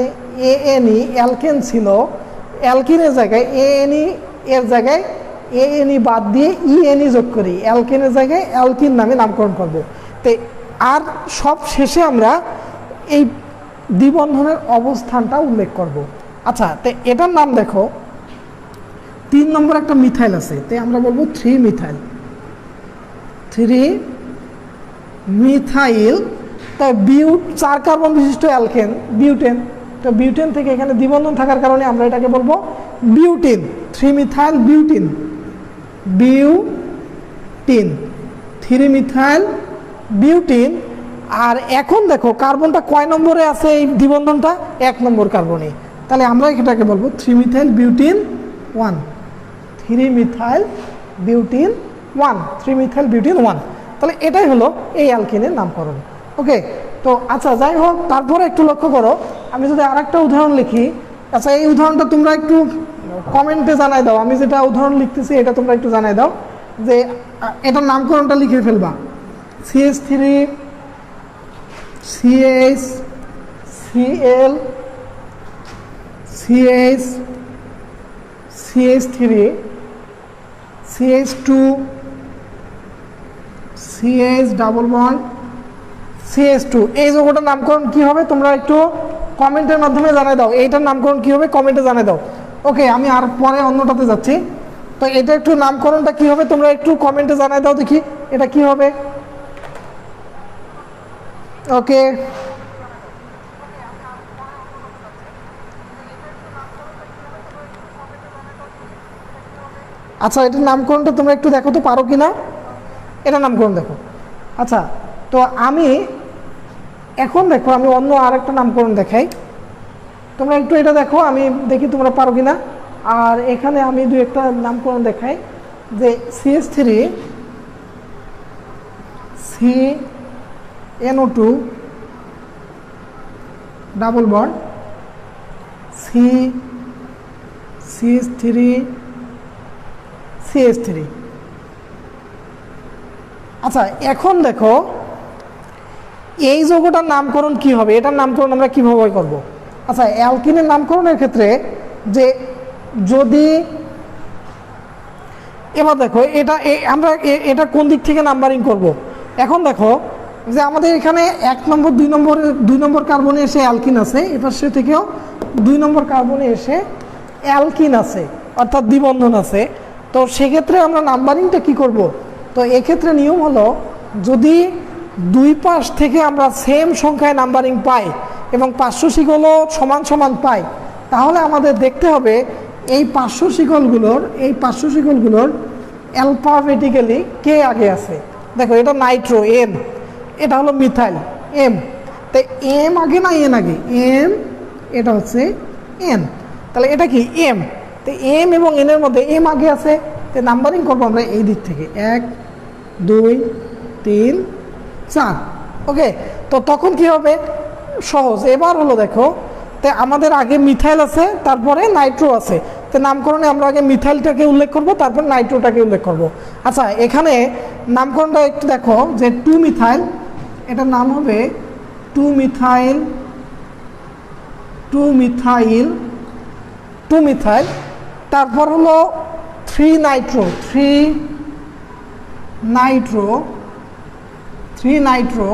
ANE অ্যালকেন ছিল, অ্যালকিনের জায়গায় ANE এর জায়গায় ANE বাদ দিয়ে ENE যোগ করি, অ্যালকেনের জায়গায় অ্যালকিন নামে নামকরণ করব। তো আর সব শেষে আমরা এই দ্বিবন্ধনের অবস্থানটা উল্লেখ করব। আচ্ছা, তো এটার নাম দেখো 3 নম্বর একটা মিথাইল আছে, তো আমরা বলবো 3 মিথাইল। তা 4 কার্বন বিশিষ্ট অ্যালকেন বিউটেন, তো বিউটেন থেকে এখানে দ্বিবন্ধন থাকার কারণে আমরা এটাকে বলবো butene, 3 methyl butene, 3 methyl butene. আর এখন দেখো কার্বনটা কয় নম্বরে আছে এই দ্বিবন্ধনটা? 1 নম্বর কার্বনে, তাহলে আমরা এটাকে বলবো 3 methyl butene 1, 3 methyl butene 1, 3 methyl butene 1। তাহলে এটাই হলো এই অ্যালকিনের নামকরণ। ওকে, তো আচ্ছা যাই হোক, তারপরে একটু লক্ষ্য করো আমি যদি আরেকটা উদাহরণ লিখি। আচ্ছা, এই উদাহরণটা তোমরা একটু কমেন্টে জানাই দাও, আমি যেটা উদাহরণ লিখতেছি এটা তোমরা একটু জানাই দাও যে এটার নামকরণটা লিখে ফেলবা। CH3 CH Cl CH CH3 CH2 CH double bond CH2, এই যৌগটার নামকরণ কি হবে তোমরা একটু কমেন্টের মাধ্যমে জানাই দাও। এইটার নামকরণ কি হবে কমেন্টে জানাই দাও। ওকে, আমি আর পরে অন্যটাতে যাচ্ছি। তো এটা একটু নামকরণটা কি হবে তোমরা একটু কমেন্টে জানাই দাও দেখি এটা কি হবে। ওকে, আচ্ছা, এটার নামকরণটা তোমরা একটু দেখো তো পারো কি না, এটা নামকরণ দেখো। আচ্ছা, তো আমি এখন দেখো আমি অন্য আরেকটা নামকরণ দেখাই, তোমরা একটু এটা দেখো, আমি দেখি তোমরা পারো কি না। আর এখানে আমি দু একটা নামকরণ দেখাই, যে CH3 CNO2 double bond CH3 CH3। আচ্ছা, এখন দেখো এই যৌগটার নামকরণ কি হবে, এটার নামকরণ আমরা কিভাবে করব। আচ্ছা, অ্যালকিনের নামকরণের ক্ষেত্রে যে যদি এবার দেখো এটা আমরা এটা কোন দিক থেকে নাম্বারিং করব। এখন দেখো যে আমাদের এখানে 1 নম্বর 2 নম্বর কার্বনে এসে অ্যালকিন আছে, এপাশে থেকেও 2 নম্বর কার্বনে এসে অ্যালকিন আছে, অর্থাৎ দ্বিবন্ধন আছে। তো সেক্ষেত্রে আমরা নাম্বারিংটা কি করব। তো এক্ষেত্রে নিয়ম হলো, যদি দুই পাশ থেকে আমরা সেম সংখ্যায় নাম্বারিং পাই এবং পার্শ্ব শিকলও সমান সমান পাই, তাহলে আমাদের দেখতে হবে এই পার্শ্ব শিকলগুলোর অ্যালফাবেটিক্যালি কে আগে আছে। দেখো এটা নাইট্রো N, এটা হলো মিথাইল M, তাই M আগে না N আগে, M, এটা হচ্ছে N, তাহলে এটা কি M, তো M এবং N এর মধ্যে M আগে আছে, তো নাম্বারিং করবো আমরা এই দিক থেকে 1 2 3 4। ওকে, তো তখন কি হবে, সহজ। এবার হলো দেখো, তো আমাদের আগে মিথাইল আছে, তারপরে নাইট্রো আছে, তো নামকরণে আমরা আগে মিথাইলটাকে উল্লেখ করব, তারপর নাইট্রোটাকে উল্লেখ করব। আচ্ছা, এখানে নামকরণটা একটু দেখো, যে 2 মিথাইল, এটার নাম হবে 2 মিথাইল, তারপর হলো 3 নাইট্রো।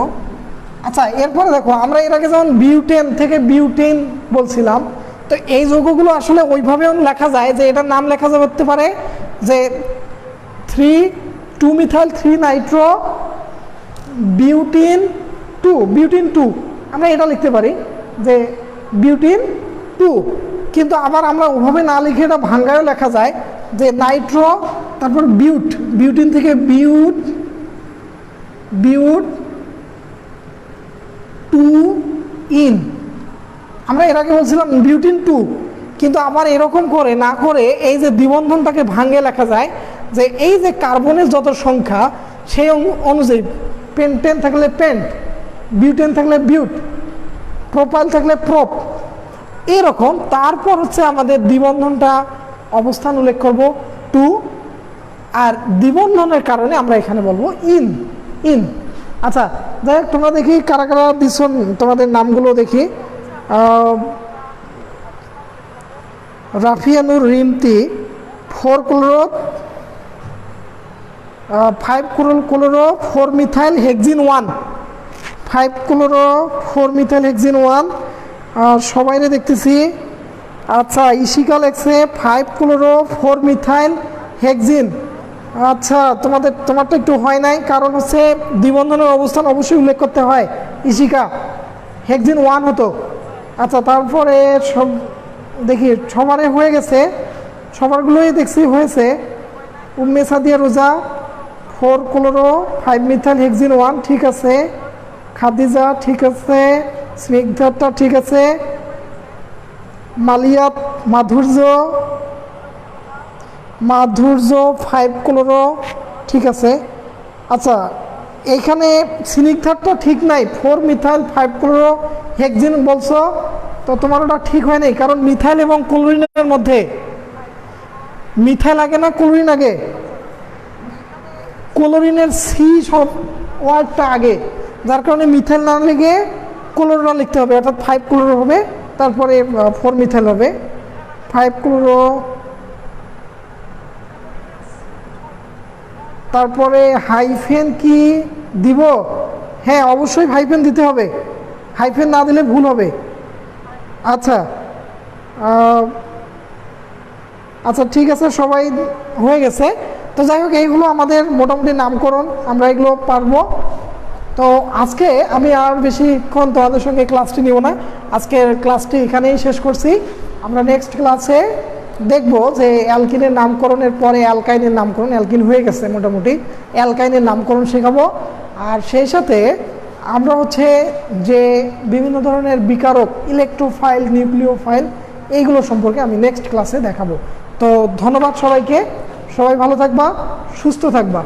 আচ্ছা, এরপরে দেখো আমরা এর আগে যেমন বিউটেন থেকে বিউটেন বলছিলাম, তো এই যৌগগুলো আসলে ওইভাবেও লেখা যায়, যে এটার নাম লেখা যেতে পারে যে 2 মিথাইল 3 নাইট্রো বিউটিন 2, আমরা এটা লিখতে পারি যে বিউটিন 2। কিন্তু আবার আমরা ওভাবে না লিখে এটা ভাঙ্গায়ও লেখা যায়, যে নাইট্রো তারপর বিউটিন থেকে বিউট 2 ইন। আমরা এর আগে বলছিলাম বিউটিন 2, কিন্তু আবার এরকম করে না করে এই যে দ্বিবন্ধনটাকে ভাঙে লেখা যায়, যে এই যে কার্বনের যত সংখ্যা সেই অনুযায়ী পেন্টেন থাকলে পেন্ট, বিউটেন থাকলে বিউট, প্রোপাইল থাকলে প্রোপ, এরকম। তারপর হচ্ছে আমাদের দ্বিবন্ধনটা অবস্থান উল্লেখ করব 2, আর দ্বিবন্ধনের কারণে আমরা এখানে বলবো ইন। আচ্ছা, যাই হোক, তোমরা দেখি কারা কারা দিচ্ছ, তোমাদের নামগুলো দেখি। রাফিয়ানুর রিমতি 4 chloro 5 chloro 4 methyl hexene 1, 5 chloro 4 methyl hexene 1, সবাইরে দেখতেছি। আচ্ছা, ইশিকা লেখছে 5 ক্লোরো 4 মিথাইল হেক্সিন। আচ্ছা, তোমারটা একটু হয় নাই, কারণ হচ্ছে দ্বিবন্ধনের অবস্থান অবশ্যই উল্লেখ করতে হয়। ইশিকা হেক্সিন 1 হতো। আচ্ছা, তারপরে সব দেখি সবারে হয়ে গেছে, সবারগুলোই দেখছি হয়েছে। উম্মে সাদিয়া রোজা 4 ক্লোরো 5 মিথাইল হেক্সিন 1, ঠিক আছে। খাদিজা ঠিক আছে, স্নিগ্ধাটা ঠিক আছে, মালিয়াত মাধুর্য 5 ক্লোরো, ঠিক আছে। আচ্ছা, এইখানে স্নিগ্ধাটা ঠিক নাই, 4 মিথাইল 5 ক্লোরো হেক্সিন বলছো, তো তোমার ওটা ঠিক হয় নাই, কারণ মিথাইল এবং ক্লোরিনের মধ্যে মিথাইল আগে না ক্লোরিন আগে, ক্লোরিনের সি সব ওয়ার্ডটা আগে, যার কারণে মিথাইল না লিখে ক্লোরোটা লিখতে হবে, অর্থাৎ 5 ক্লোরো হবে, তারপরে 4 মিথাইল হবে। 5 ক্লোরো, তারপরে হাইফেন কি দিব? হ্যাঁ, অবশ্যই হাইফেন দিতে হবে, হাইফেন না দিলে ভুল হবে। আচ্ছা আচ্ছা, ঠিক আছে, সবাই হয়ে গেছে। তো যাই হোক, এইগুলো আমাদের মোটামুটি নামকরণ, আমরা এগুলো পারবো। তো আজকে আমি আর বেশিক্ষণ তোমাদের সঙ্গে ক্লাসটি নিব না, আজকের ক্লাসটি এখানেই শেষ করছি। আমরা নেক্সট ক্লাসে দেখবো যে অ্যালকিনের নামকরণের পরে অ্যালকাইনের নামকরণ, অ্যালকিন হয়ে গেছে মোটামুটি, অ্যালকাইনের নামকরণ শেখাবো। আর সেই সাথে আমরা হচ্ছে যে বিভিন্ন ধরনের বিকারক, ইলেকট্রোফাইল, নিউক্লিওফাইল, এইগুলো সম্পর্কে আমি নেক্সট ক্লাসে দেখাবো। তো ধন্যবাদ সবাইকে, সবাই ভালো থাকবা, সুস্থ থাকবা।